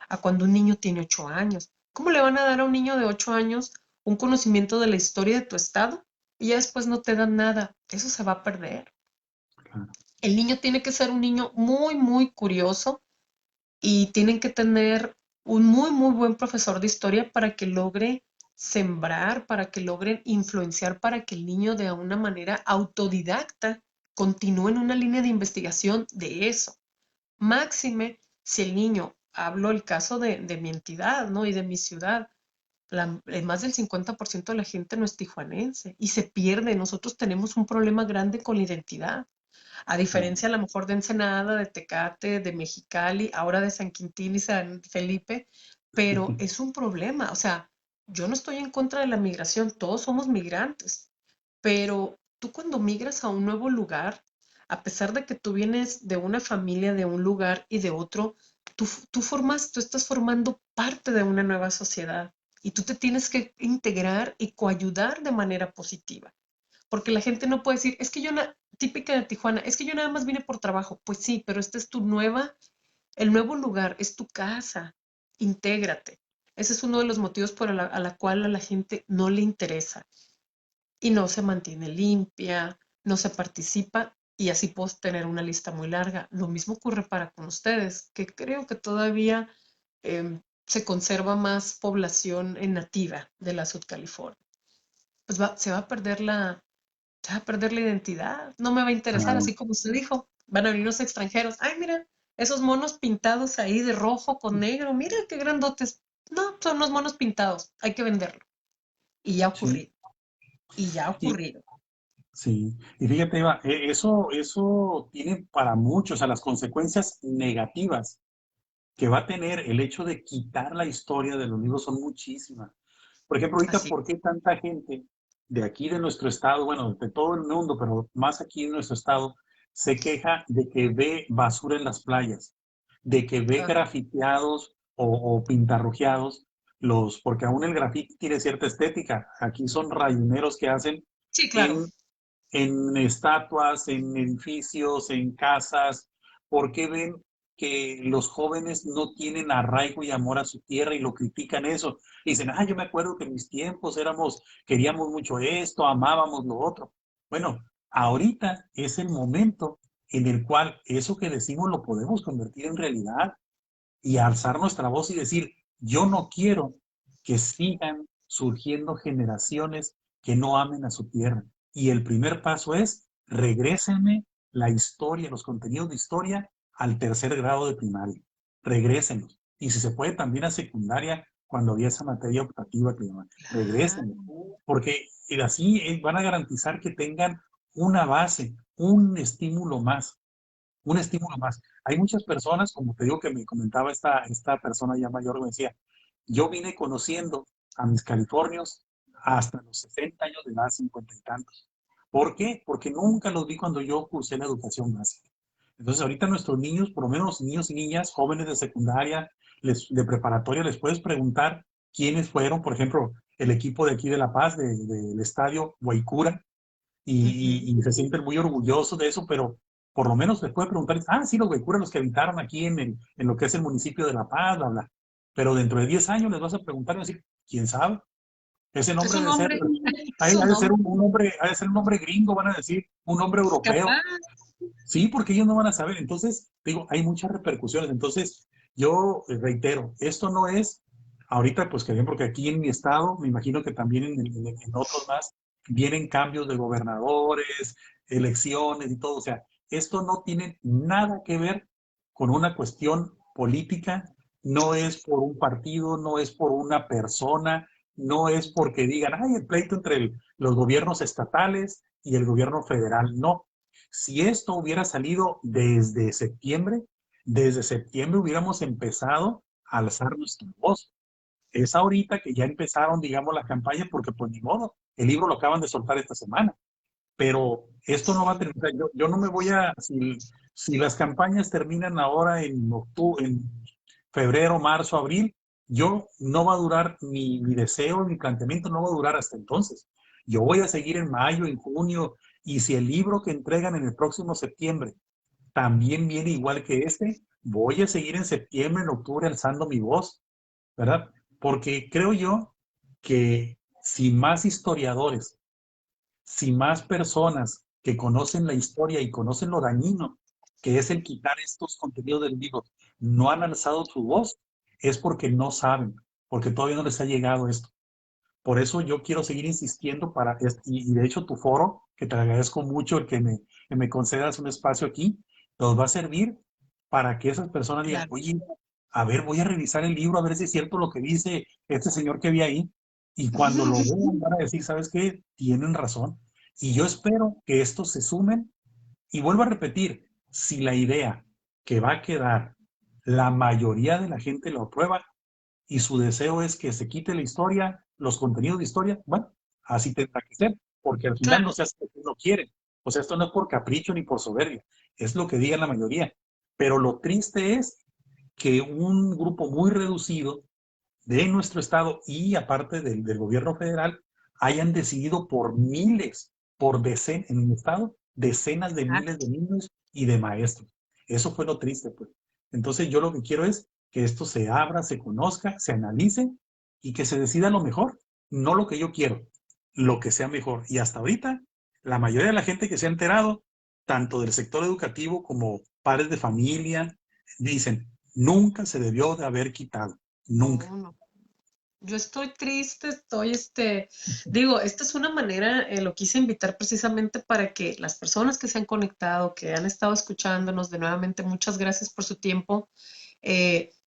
a cuando un niño tiene 8 años. ¿Cómo le van a dar a un niño de 8 años un conocimiento de la historia de tu estado y ya después no te dan nada? Eso se va a perder. Claro. El niño tiene que ser un niño muy, muy curioso y tienen que tener un muy, muy buen profesor de historia para que logre sembrar, para que logren influenciar, para que el niño de una manera autodidacta continúe en una línea de investigación de eso. Máxime, si el niño, hablo el caso de mi entidad, ¿no? Y de mi ciudad, más del 50% de la gente no es tijuanense y se pierde. Nosotros tenemos un problema grande con la identidad. A Claro. diferencia a lo mejor de Ensenada, de Tecate, de Mexicali, ahora de San Quintín y San Felipe, pero es un problema. O sea, yo no estoy en contra de la migración, todos somos migrantes, pero tú cuando migras a un nuevo lugar, a pesar de que tú vienes de una familia, de un lugar y de otro, tú estás formando parte de una nueva sociedad y tú te tienes que integrar y coayudar de manera positiva. Porque la gente no puede decir, es que típica de Tijuana, es que yo nada más vine por trabajo. Pues sí, pero este es el nuevo lugar, es tu casa, intégrate. Ese es uno de los motivos por a la cual a la gente no le interesa y no se mantiene limpia, no se participa y así puedo tener una lista muy larga. Lo mismo ocurre para con ustedes, que creo que todavía se conserva más población en nativa de la California. Pues se va a perder la identidad, no me va a interesar, Claro. así como usted dijo, van a venir los extranjeros, ay, mira, esos monos pintados ahí de rojo con negro, mira qué grandotes. No, son los monos pintados, hay que venderlo. Y ya ha Sí. ocurrido, y ya ha Y, ocurrido. sí. Y fíjate, Eva, eso tiene para muchos, a las consecuencias negativas que va a tener el hecho de quitar la historia de los libros son muchísimas. Por ejemplo, ahorita, Así. ¿por qué tanta gente de aquí de nuestro estado, bueno, de todo el mundo, pero más aquí en nuestro estado, se queja de que ve basura en las playas, de que ve Ah, grafiteados o pintarrujeados porque aún el grafiti tiene cierta estética. Aquí son rayoneros que hacen sí, claro. en estatuas, en edificios, en casas, porque ven que los jóvenes no tienen arraigo y amor a su tierra y lo critican eso. Y dicen, yo me acuerdo que en mis tiempos queríamos mucho esto, amábamos lo otro. Bueno, ahorita es el momento en el cual eso que decimos lo podemos convertir en realidad y alzar nuestra voz y decir, yo no quiero que sigan surgiendo generaciones que no amen a su tierra. Y el primer paso es, regrésenme la historia, los contenidos de historia al tercer grado de primaria. Regrésenlos. Y si se puede también a secundaria, cuando había esa materia optativa que llaman, regrésenlos. Claro. Porque así van a garantizar que tengan una base, un estímulo más. Hay muchas personas, como te digo que me comentaba esta persona ya mayor, me decía, yo vine conociendo a mis californios hasta los 60 años de edad, 50 y tantos. ¿Por qué? Porque nunca los vi cuando yo cursé la educación básica. Entonces, ahorita nuestros niños, por lo menos niños y niñas, jóvenes de secundaria, de preparatoria, les puedes preguntar quiénes fueron, por ejemplo, el equipo de aquí de La Paz, del estadio Guaycura, Ujú. y se sienten muy orgullosos de eso, pero por lo menos les puede preguntar, sí, los Guaycuras, los que habitaron aquí en lo que es el municipio de La Paz, bla, bla. Pero dentro de 10 años les vas a preguntar y decir, ¿quién sabe? Ese Es nombre un de ser, hombre, es ha un de ser hombre un nombre, ha de ser un nombre gringo, van a decir, un nombre europeo. capaz. Sí, porque ellos no van a saber. Entonces, digo, hay muchas repercusiones. Entonces, yo reitero, esto no es, ahorita pues que bien, porque aquí en mi estado, me imagino que también en otros más, vienen cambios de gobernadores, elecciones y todo, o sea, esto no tiene nada que ver con una cuestión política, no es por un partido, no es por una persona, no es porque digan, ay, el pleito entre los gobiernos estatales y el gobierno federal, no. Si esto hubiera salido desde septiembre hubiéramos empezado a alzar nuestra voz. Es ahorita que ya empezaron, digamos, la campaña, porque pues ni modo, el libro lo acaban de soltar esta semana, pero esto no va a Sí, terminar. Yo no me voy a, si las campañas terminan ahora en octubre, en febrero, marzo, abril, yo no va a durar mi deseo, mi planteamiento no va a durar hasta entonces. Yo voy a seguir en mayo, en junio, y si el libro que entregan en el próximo septiembre también viene igual que este, voy a seguir en septiembre, en octubre alzando mi voz, ¿verdad? Porque creo yo que si más historiadores, si más personas que conocen la historia y conocen lo dañino que es el quitar estos contenidos del libro, no han alzado su voz, es porque no saben, porque todavía no les ha llegado esto. Por eso yo quiero seguir insistiendo y de hecho tu foro, que te agradezco mucho el que me concedas un espacio aquí, nos va a servir para que esas personas digan, claro. oye, a ver, voy a revisar el libro, a ver si es cierto lo que dice este señor que vi ahí. Y cuando lo vean, van a decir, ¿sabes qué? Tienen razón. Y yo espero que estos se sumen. Y vuelvo a repetir, si la idea que va a quedar, la mayoría de la gente lo aprueba, y su deseo es que se quite la historia, los contenidos de historia, bueno, así tendrá que ser, porque al final no Claro, se hace lo que uno quiere. O sea, esto no es por capricho ni por soberbia, es lo que diga la mayoría. Pero lo triste es que un grupo muy reducido de nuestro estado y aparte del gobierno federal hayan decidido por miles, por decenas, en mi estado, decenas de miles de exacto. niños y de maestros. Eso fue lo triste, pues. Entonces yo lo que quiero es que esto se abra, se conozca, se analice y que se decida lo mejor, no lo que yo quiero, lo que sea mejor. Y hasta ahorita, la mayoría de la gente que se ha enterado, tanto del sector educativo como padres de familia, dicen, nunca se debió de haber quitado, nunca. No, no. Yo estoy triste, digo, esta es una manera, lo quise invitar precisamente para que las personas que se han conectado, que han estado escuchándonos de nuevamente, muchas gracias por su tiempo,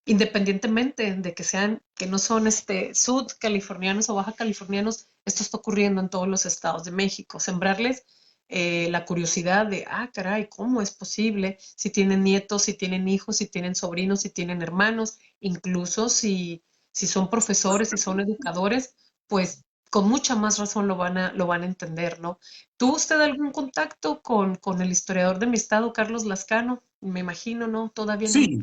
independientemente de que sean, que no son sudcalifornianos o baja californianos, esto está ocurriendo en todos los estados de México, sembrarles la curiosidad de, ah, caray, ¿cómo es posible? Si tienen nietos, si tienen hijos, si tienen sobrinos, si tienen hermanos, incluso si son profesores, si son educadores, pues con mucha más razón lo van a entender, ¿no? ¿Tuvo usted algún contacto con el historiador de mi estado, Carlos Lascano? Me imagino, ¿no? Todavía no, Sí,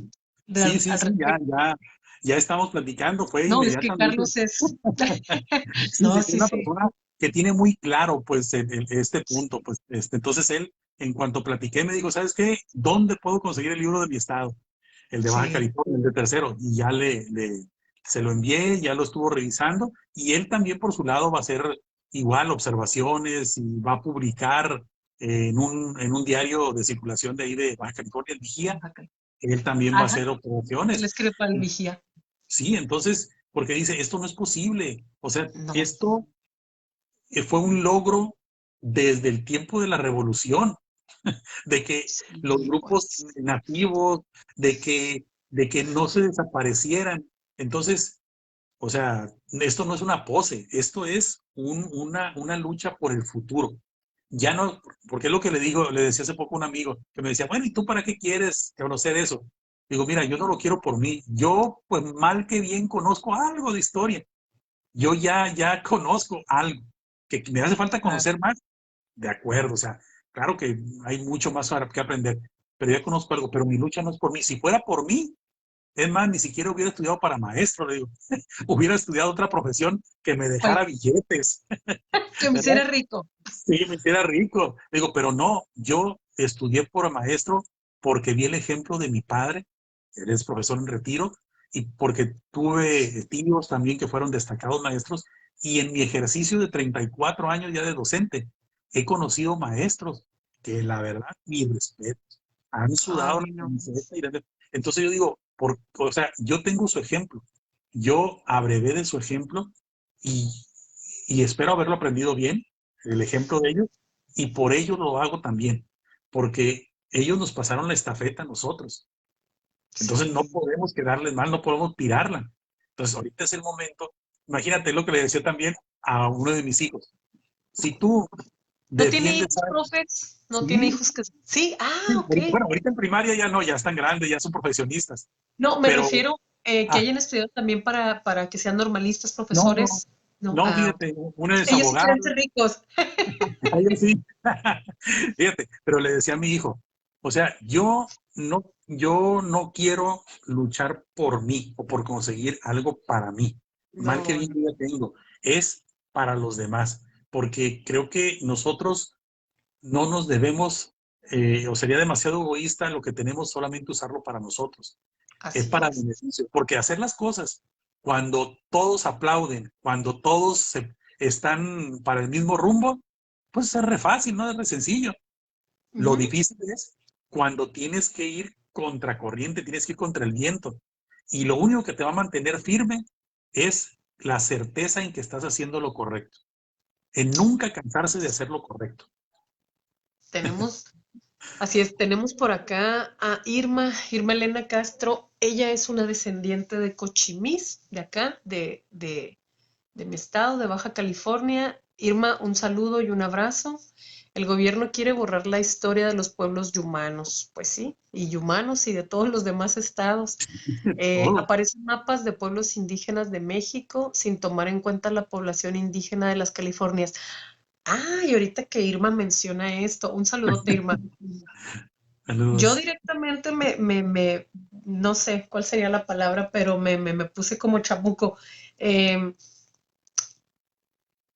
sí, sí, al sí, ya, respecto. ya, ya estamos platicando, fue No, es que inmediatamente. Carlos es... Sí, sí, No, es sí, una sí. persona que tiene muy claro, pues, este punto, pues, entonces él, en cuanto platiqué, me dijo, ¿sabes qué? ¿Dónde puedo conseguir el libro de mi estado? El de Baja Sí, California, el de tercero, y ya se lo envié, ya lo estuvo revisando, y él también por su lado va a hacer igual observaciones y va a publicar en un diario de circulación de ahí de Baja California, el Vigía, Baja Cali. él también va a Ajá, hacer él observaciones. escribe para el vigía. Sí, entonces, porque dice, esto no es posible. O sea, No, esto fue un logro desde el tiempo de la revolución, de que los sí, grupos pues, nativos, de que no se desaparecieran. Entonces, o sea, esto no es una pose, esto es una lucha por el futuro. Ya no, porque es lo que le digo, le decía hace poco a un amigo que me decía, bueno, ¿y tú para qué quieres conocer eso? Digo, mira, yo no lo quiero por mí. Yo, pues mal que bien, conozco algo de historia. Yo ya conozco algo. Que me hace falta claro. conocer más, de acuerdo. O sea, claro que hay mucho más que aprender, pero ya conozco algo. Pero mi lucha no es por mí. Si fuera por mí, es más, ni siquiera hubiera estudiado para maestro, le digo. Hubiera estudiado otra profesión que me Pues, dejara billetes, que me ¿verdad? hiciera rico. Sí, me hiciera rico. Digo, pero no, yo estudié por maestro porque vi el ejemplo de mi padre, él es profesor en retiro, y porque tuve tíos también que fueron destacados maestros, y en mi ejercicio de 34 años ya de docente, he conocido maestros que la verdad, mi respeto, han sudado la Ay, no. camiseta. Entonces yo digo, O sea, yo tengo su ejemplo, yo abrevé de su ejemplo y, y espero haberlo aprendido bien, el ejemplo de ellos, y por ello lo hago también, porque ellos nos pasaron la estafeta a nosotros. Entonces no Sí. podemos quedarles mal, no podemos tirarla. Entonces ahorita es el momento. Imagínate lo que le decía también a uno de mis hijos. Si tú ¿No tiene defiendes hijos, a... profe? ¿No tiene Sí, hijos que... Sí, sí, ok. bueno, ahorita en primaria ya no, ya están grandes, ya son profesionistas. No, me Pero, refiero que ah, hayan estudiado también para que sean normalistas, no, no, profesores. No, no, ah, ok. fíjate, uno es Ellos sí abogado, quieren ser ricos. ahí sí. Fíjate, pero le decía a mi hijo, o sea, yo no quiero luchar por mí o por conseguir algo para mí. Mal que No, bien no. yo ya tengo, es para los demás, porque creo que nosotros no nos debemos, o sería demasiado egoísta lo que tenemos solamente usarlo para nosotros. Es Así para es. beneficio, porque hacer las cosas cuando todos aplauden, cuando todos están para el mismo rumbo, pues es re fácil, ¿no? Es re sencillo. Lo Ujú. difícil es cuando tienes que ir contracorriente, tienes que ir contra el viento. Y lo único que te va a mantener firme es la certeza en que estás haciendo lo correcto, en nunca cansarse de hacer lo correcto. Tenemos, así es, tenemos por acá a Irma Elena Castro. Ella es una descendiente de Cochimís, de acá, de mi estado, de Baja California. Irma, un saludo y un abrazo. El gobierno quiere borrar la historia de los pueblos yumanos, pues sí, y yumanos y de todos los demás estados. Todo. Aparecen mapas de pueblos indígenas de México sin tomar en cuenta la población indígena de las Californias. Ah, y ahorita que Irma menciona esto, un saludote, Irma. Yo Saludos. directamente no sé cuál sería la palabra, pero me puse como chamuco. Eh,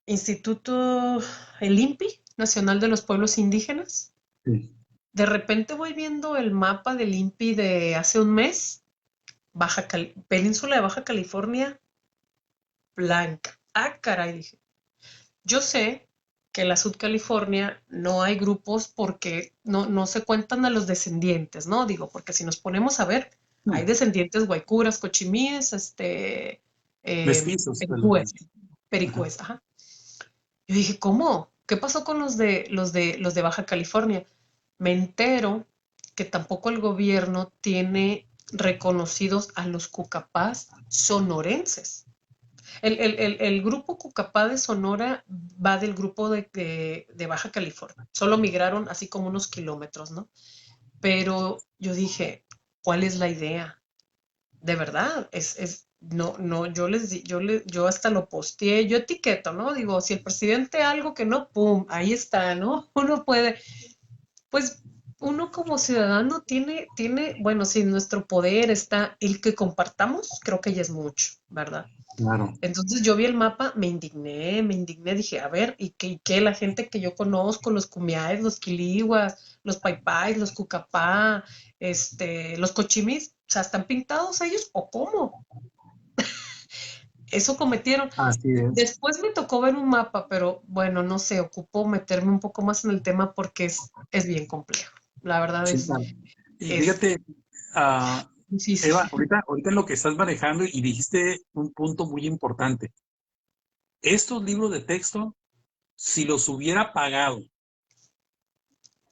Instituto, el INPI, Nacional de los Pueblos Indígenas. Sí. De repente voy viendo el mapa del INPI de hace un mes, Península de Baja California, blanca. Ah, caray, dije. Yo sé que en la Sud California no hay grupos porque no se cuentan a los descendientes, ¿no? Digo, porque si nos ponemos a ver, hay No, descendientes guaycuras, cochimíes, mestizos. pericúes, Ajá. pericúes, ajá. Yo dije, ¿cómo? ¿Qué pasó con los de Baja California? Me entero que tampoco el gobierno tiene reconocidos a los cucapás sonorenses. El grupo Cucapá de Sonora va del grupo de Baja California. Solo migraron así como unos kilómetros, ¿no? Pero yo dije, ¿cuál es la idea? De verdad, no, yo hasta lo posteé, yo etiqueto, ¿no? Digo, si el presidente algo que no, pum, ahí está, ¿no? Uno puede, pues uno como ciudadano bueno, si nuestro poder está el que compartamos, creo que ya es mucho, ¿verdad? Claro. Entonces yo vi el mapa, dije, a ver, ¿y qué la gente que yo conozco, los cumiáes, los quilihuas, los paipais, los cucapá, los cochimis, o sea, ¿están pintados ellos o cómo? Eso cometieron. Así es. Después me tocó ver un mapa, pero bueno, no sé, ocupo meterme un poco más en el tema porque es bien complejo. La verdad Sí, es, claro. Y es fíjate, ah, difícil. Eva, ahorita en lo que estás manejando y dijiste un punto muy importante. Estos libros de texto, si los hubiera pagado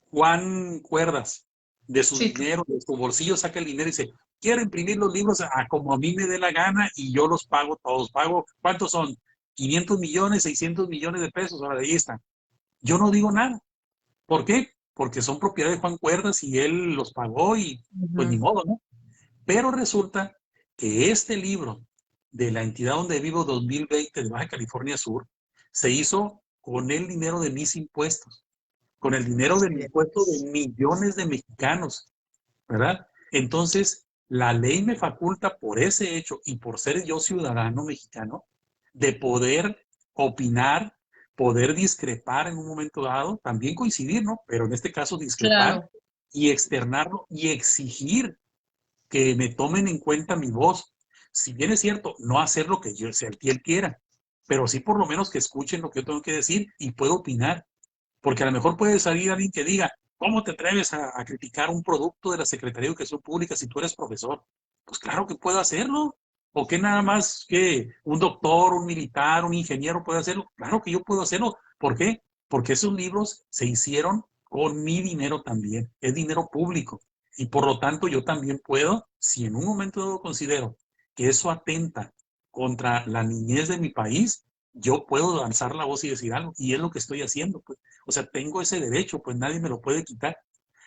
Juan Cuerdas de su Sí, dinero, de su bolsillo, saca el dinero y dice, quiero imprimir los libros a como a mí me dé la gana y yo los pago todos. Pago, ¿cuántos son? 500 millones, 600 millones de pesos. Ahora, ahí están. Yo no digo nada. ¿Por qué? Porque son propiedad de Juan Cuerdas y él los pagó y pues ni ujú, modo, ¿no? Pero resulta que este libro de la entidad donde vivo 2020 de Baja California Sur se hizo con el dinero de mis impuestos, con el dinero así del impuesto de es. millones de mexicanos, ¿verdad? Entonces, la ley me faculta por ese hecho y por ser yo ciudadano mexicano de poder opinar, poder discrepar en un momento dado, también coincidir, ¿no? Pero en este caso discrepar Claro, y externarlo y exigir que me tomen en cuenta mi voz. Si bien es cierto, no hacer lo que yo, si él quiera, pero sí por lo menos que escuchen lo que yo tengo que decir y puedo opinar. Porque a lo mejor puede salir alguien que diga, ¿cómo te atreves a criticar un producto de la Secretaría de Educación Pública si tú eres profesor? Pues claro que puedo hacerlo. ¿O que nada más que un doctor, un militar, un ingeniero puede hacerlo? Claro que yo puedo hacerlo. ¿Por qué? Porque esos libros se hicieron con mi dinero también. Es dinero público. Y por lo tanto yo también puedo, si en un momento dado considero que eso atenta contra la niñez de mi país, yo puedo alzar la voz y decir algo. Y es lo que estoy haciendo, pues. O sea, tengo ese derecho, pues nadie me lo puede quitar.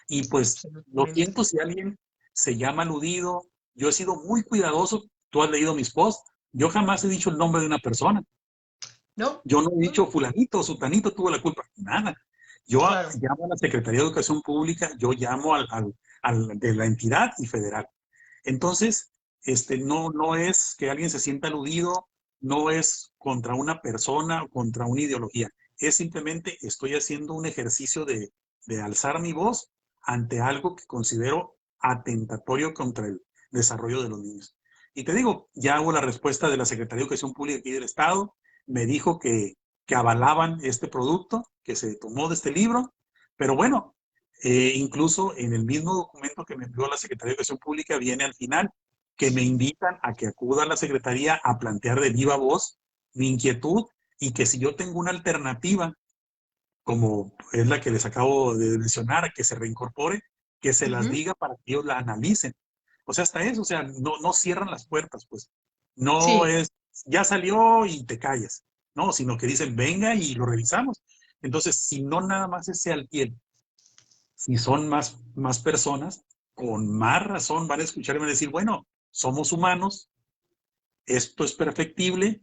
Y pues lo Absolutamente. siento si alguien se llama aludido. Yo he sido muy cuidadoso. Tú has leído mis posts. Yo jamás he dicho el nombre de una persona. ¿No? Yo no he No, dicho fulanito o sutanito tuvo la culpa. Nada. Yo claro. llamo a la Secretaría de Educación Pública, yo llamo al de la entidad y federal. Entonces, no es que alguien se sienta aludido, no es contra una persona o contra una ideología. Es simplemente estoy haciendo un ejercicio de alzar mi voz ante algo que considero atentatorio contra el desarrollo de los niños. Y te digo, ya hubo la respuesta de la Secretaría de Educación Pública aquí del Estado, me dijo que avalaban este producto, que se tomó de este libro, pero bueno, incluso en el mismo documento que me envió la Secretaría de Educación Pública viene al final que me invitan a que acuda a la Secretaría a plantear de viva voz mi inquietud y que si yo tengo una alternativa, como es la que les acabo de mencionar, que se reincorpore, que se las Ujú. diga para que ellos la analicen. O sea, hasta eso, o sea, no cierran las puertas, pues. No Sí, es, ya salió y te callas, no, sino que dicen, venga y lo revisamos. Entonces, si no nada más es al pie, si son más personas, con más razón van a escuchar y van a decir, bueno, somos humanos, esto es perfectible,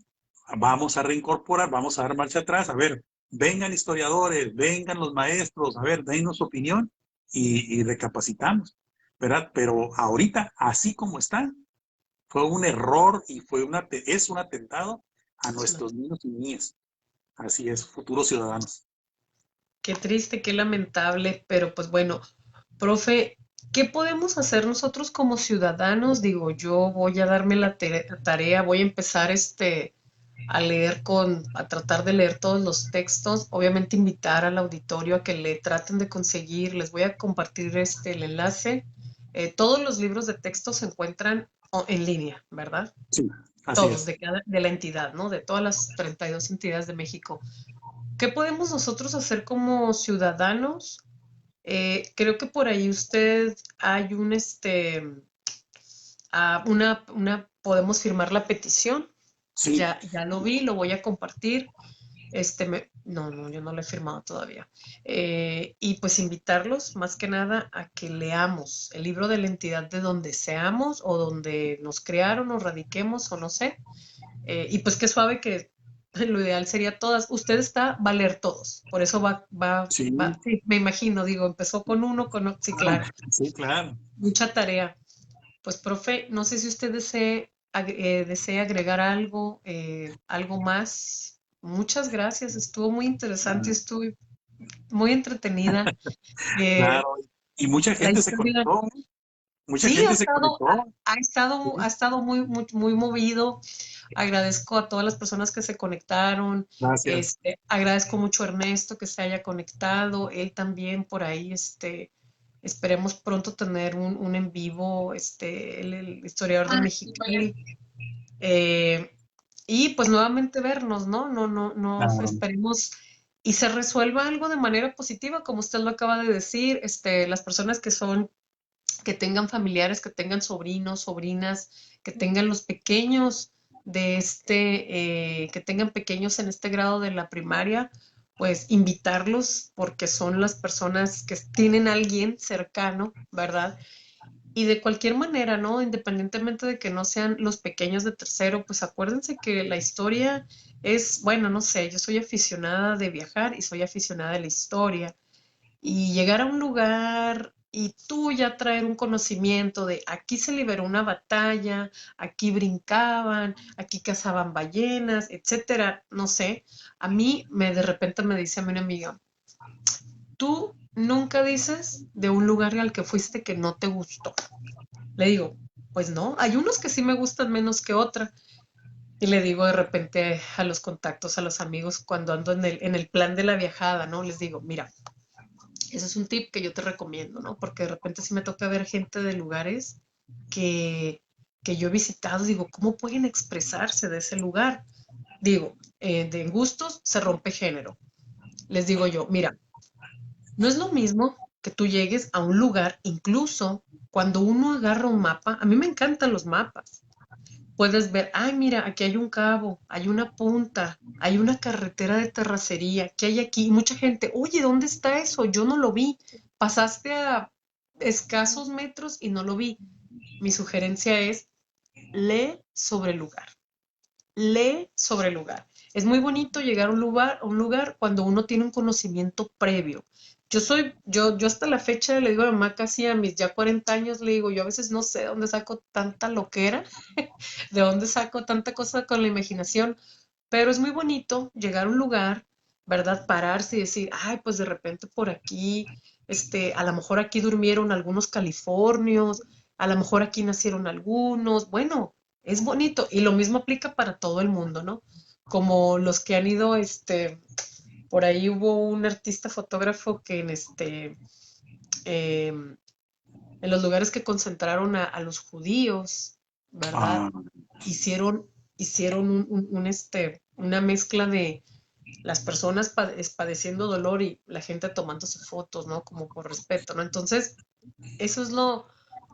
vamos a reincorporar, vamos a dar marcha atrás, a ver, vengan historiadores, vengan los maestros, a ver, denos su opinión y recapacitamos, ¿verdad? Pero ahorita, así como está, fue un error y es un atentado a es una- nuestros niños y niñas. Así es, futuros ciudadanos. qué triste, qué lamentable, pero pues bueno, profe, ¿qué podemos hacer nosotros como ciudadanos? Digo, yo voy a darme la tarea, voy a empezar a tratar de leer todos los textos, obviamente invitar al auditorio a que le traten de conseguir, les voy a compartir el enlace. Todos los libros de texto se encuentran en línea, ¿verdad? Sí, así Todos, es. de la entidad, ¿no? De todas las 32 entidades de México. ¿Qué podemos nosotros hacer como ciudadanos? Creo que por ahí usted hay podemos firmar la petición. Sí, Ya lo vi, lo voy a compartir. No, yo no lo he firmado todavía. Y pues invitarlos más que nada a que leamos el libro de la entidad de donde seamos o donde nos crearon o radiquemos o no sé. Y pues qué suave que lo ideal sería todas. Usted va a leer todos. Por eso sí, sí, me imagino, digo, empezó con uno, sí, claro, claro, sí, claro. mucha tarea. Pues, profe, no sé si usted desee agregar algo, algo más. Muchas gracias, estuvo muy interesante, estuve muy entretenida. Eh, Claro. Y mucha la gente se historia, conectó, ¿eh? Mucha sí, gente se conectó. ha Sí, estado muy movido. Agradezco a todas las personas que se conectaron. gracias. Agradezco mucho a Ernesto que se haya conectado. Él también por ahí, esperemos pronto tener un en vivo, el historiador de Mexicali. Eh, y pues nuevamente vernos, ¿no? No, Claro. esperemos y se resuelva algo de manera positiva, como usted lo acaba de decir, las personas que tengan familiares, que tengan sobrinos, sobrinas, que tengan los pequeños que tengan pequeños en este grado de la primaria, pues invitarlos porque son las personas que tienen a alguien cercano, ¿verdad? Y de cualquier manera, ¿no? Independientemente de que no sean los pequeños de tercero, pues acuérdense que la historia bueno, no sé, yo soy aficionada de viajar y soy aficionada de la historia. Y llegar a un lugar y tú ya traer un conocimiento de aquí se liberó una batalla, aquí brincaban, aquí cazaban ballenas, etcétera, no sé. De repente me dice a mi una amiga, tú nunca dices de un lugar al que fuiste que no te gustó. Le digo, pues no, hay unos que sí me gustan menos que otra. Y le digo de repente a los contactos, a los amigos, cuando ando en el plan de la viajada, ¿no? Les digo, mira, ese es un tip que yo te recomiendo, ¿no? Porque de repente sí me toca ver gente de lugares que que yo he visitado, digo, ¿cómo pueden expresarse de ese lugar? Digo, de gustos se rompe género. Les digo yo, mira, no es lo mismo que tú llegues a un lugar, incluso cuando uno agarra un mapa, a mí me encantan los mapas. Puedes ver, ay, mira, aquí hay un cabo, hay una punta, hay una carretera de terracería, ¿qué hay aquí? Y mucha gente, oye, ¿dónde está eso? Yo no lo vi. Pasaste a escasos metros y no lo vi. Mi sugerencia es, lee sobre el lugar. Lee sobre el lugar. Es muy bonito llegar a un lugar cuando uno tiene un conocimiento previo. Yo hasta la fecha le digo a mamá, casi a mis ya 40 años, le digo, yo a veces no sé de dónde saco tanta loquera, de dónde saco tanta cosa con la imaginación, pero es muy bonito llegar a un lugar, ¿verdad? Pararse y decir, ay, pues de repente por aquí, a lo mejor aquí durmieron algunos californios, a lo mejor aquí nacieron algunos, bueno, es bonito y lo mismo aplica para todo el mundo, ¿no? Como los que han ido, por ahí hubo un artista fotógrafo que em, en los lugares que concentraron a los judíos, ¿verdad? Ah, Hicieron, hicieron una mezcla de las personas padeciendo dolor y la gente tomándose fotos, ¿no? Como por respeto, ¿no? Entonces, eso es lo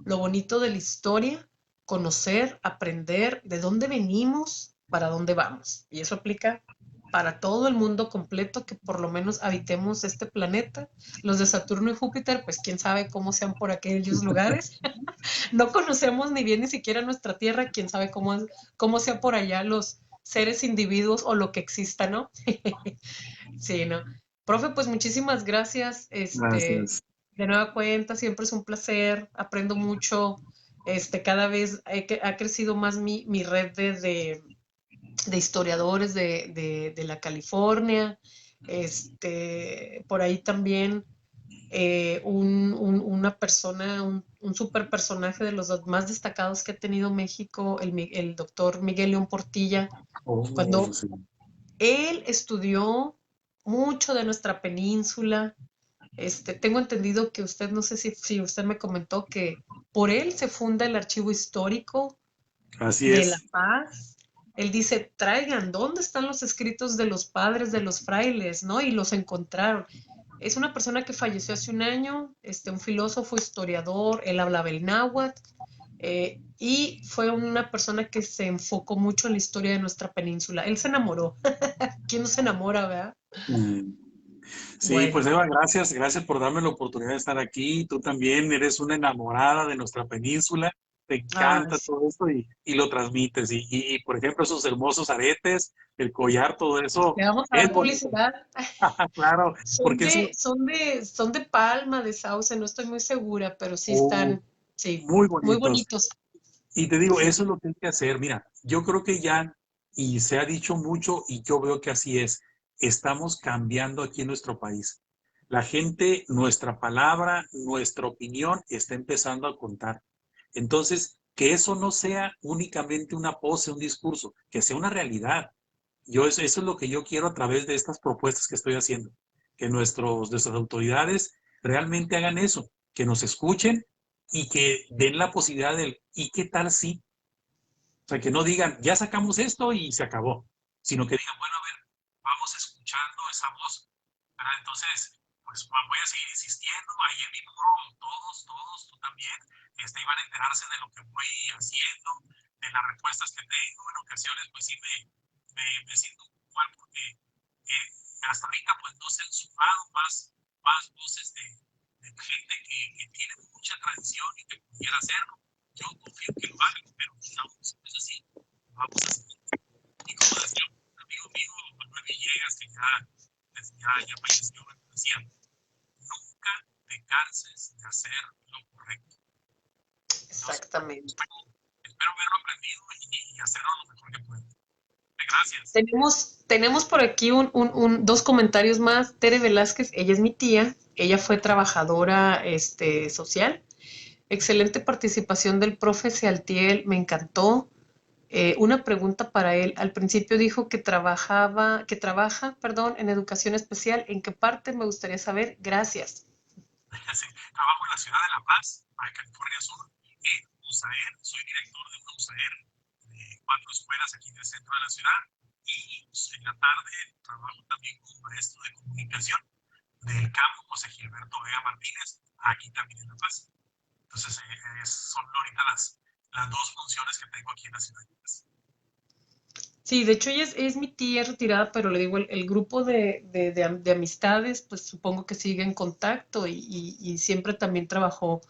bonito de la historia, conocer, aprender de dónde venimos, para dónde vamos. Y eso aplica para todo el mundo completo, que por lo menos habitemos este planeta. Los de Saturno y Júpiter, pues quién sabe cómo sean por aquellos lugares. No conocemos ni bien ni siquiera nuestra Tierra, quién sabe cómo sea por allá los seres individuos o lo que exista, ¿no? Sí, ¿no? Profe, pues muchísimas gracias. gracias. De nueva cuenta, siempre es un placer, aprendo mucho. Cada vez ha crecido más mi red de historiadores de la California. Por ahí también una persona, un super personaje de los más destacados que ha tenido México, el doctor Miguel León Portilla, Oh, cuando sí. él estudió mucho de nuestra península. Tengo entendido que usted, no sé si usted me comentó que por él se funda el Archivo Histórico Así de La es. Paz. Él dice, traigan, ¿dónde están los escritos de los padres de los frailes? ¿No? Y los encontraron. Es una persona que falleció hace un año, un filósofo, historiador, él hablaba el náhuatl, y fue una persona que se enfocó mucho en la historia de nuestra península. Él se enamoró. ¿Quién no se enamora, verdad? Mm. Sí, Bueno, pues Eva, gracias, gracias por darme la oportunidad de estar aquí. Tú también eres una enamorada de nuestra península, te ay, encanta todo esto y lo transmites. Por ejemplo, esos hermosos aretes, el collar, todo eso le vamos a es dar bonito. publicidad. Claro, Son porque de, eso, son de, son de palma, de sauce, no estoy muy segura, pero sí oh, están, sí, muy muy bonitos. bonitos. Y te digo, Sí. eso es lo que hay que hacer. Mira, yo creo que ya, y se ha dicho mucho, y yo veo que así es, estamos cambiando aquí en nuestro país. La gente, nuestra palabra, nuestra opinión está empezando a contar. Entonces, que eso no sea únicamente una pose, un discurso, que sea una realidad. Eso es lo que yo quiero a través de estas propuestas que estoy haciendo, que nuestras autoridades realmente hagan eso, que nos escuchen y que den la posibilidad del ¿y qué tal si? O sea, que no digan, ya sacamos esto y se acabó, sino que digan, bueno, a ver, vamos escuchando esa voz. ¿Verdad? Entonces, pues voy a seguir insistiendo, ahí en mi muro, todos, tú también, iban a enterarse de lo que voy haciendo, de las respuestas que tengo. En ocasiones, pues sí me siento un poco mal porque hasta ahorita pues no se han sumado más voces de gente que tiene mucha tradición y que pudiera hacerlo. Yo confío que lo hagan, pero aún si no es así, vamos a seguir. Y como decía un amigo mío, Manuel Villegas, que ya falleció, decía, nunca te canses de hacer lo correcto. Entonces, bueno, Exactamente. espero haberlo aprendido y hacerlo lo mejor que pueda. Gracias. Tenemos por aquí dos comentarios más. Tere Velázquez, ella es mi tía, ella fue trabajadora social. Excelente participación del profe Sealtiel, me encantó. Una pregunta para él. Al principio dijo que trabaja, perdón, en educación especial. ¿En qué parte? Me gustaría saber. Gracias. Sí, trabajo en la ciudad de La Paz, Baja California Sur, en un USAER, soy director de una USAER de 4 escuelas aquí en el centro de la ciudad y pues, en la tarde trabajo también como maestro de comunicación del campo José Gilberto Vega Martínez, aquí también en La Paz. Entonces, son ahorita las dos funciones que tengo aquí en la ciudad de La Paz. Sí, de hecho ella es mi tía retirada, pero le digo, el grupo de amistades, pues supongo que sigue en contacto y siempre también trabajó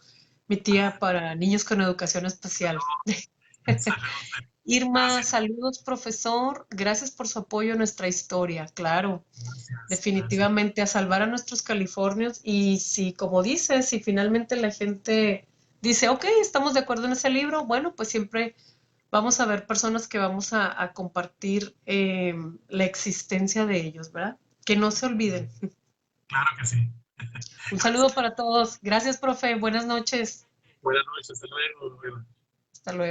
mi tía para niños con educación especial. Saludos. Irma, Gracias, saludos, profesor. Gracias por su apoyo en nuestra historia, claro. gracias, gracias. Definitivamente a salvar a nuestros californios y si, como dices, si finalmente la gente dice, ok, estamos de acuerdo en ese libro, bueno, pues siempre vamos a ver personas que vamos a compartir la existencia de ellos, ¿verdad? Que no se olviden. Claro que sí. Un saludo para todos. Gracias, profe. Buenas noches. Buenas noches, hasta luego. Hasta luego.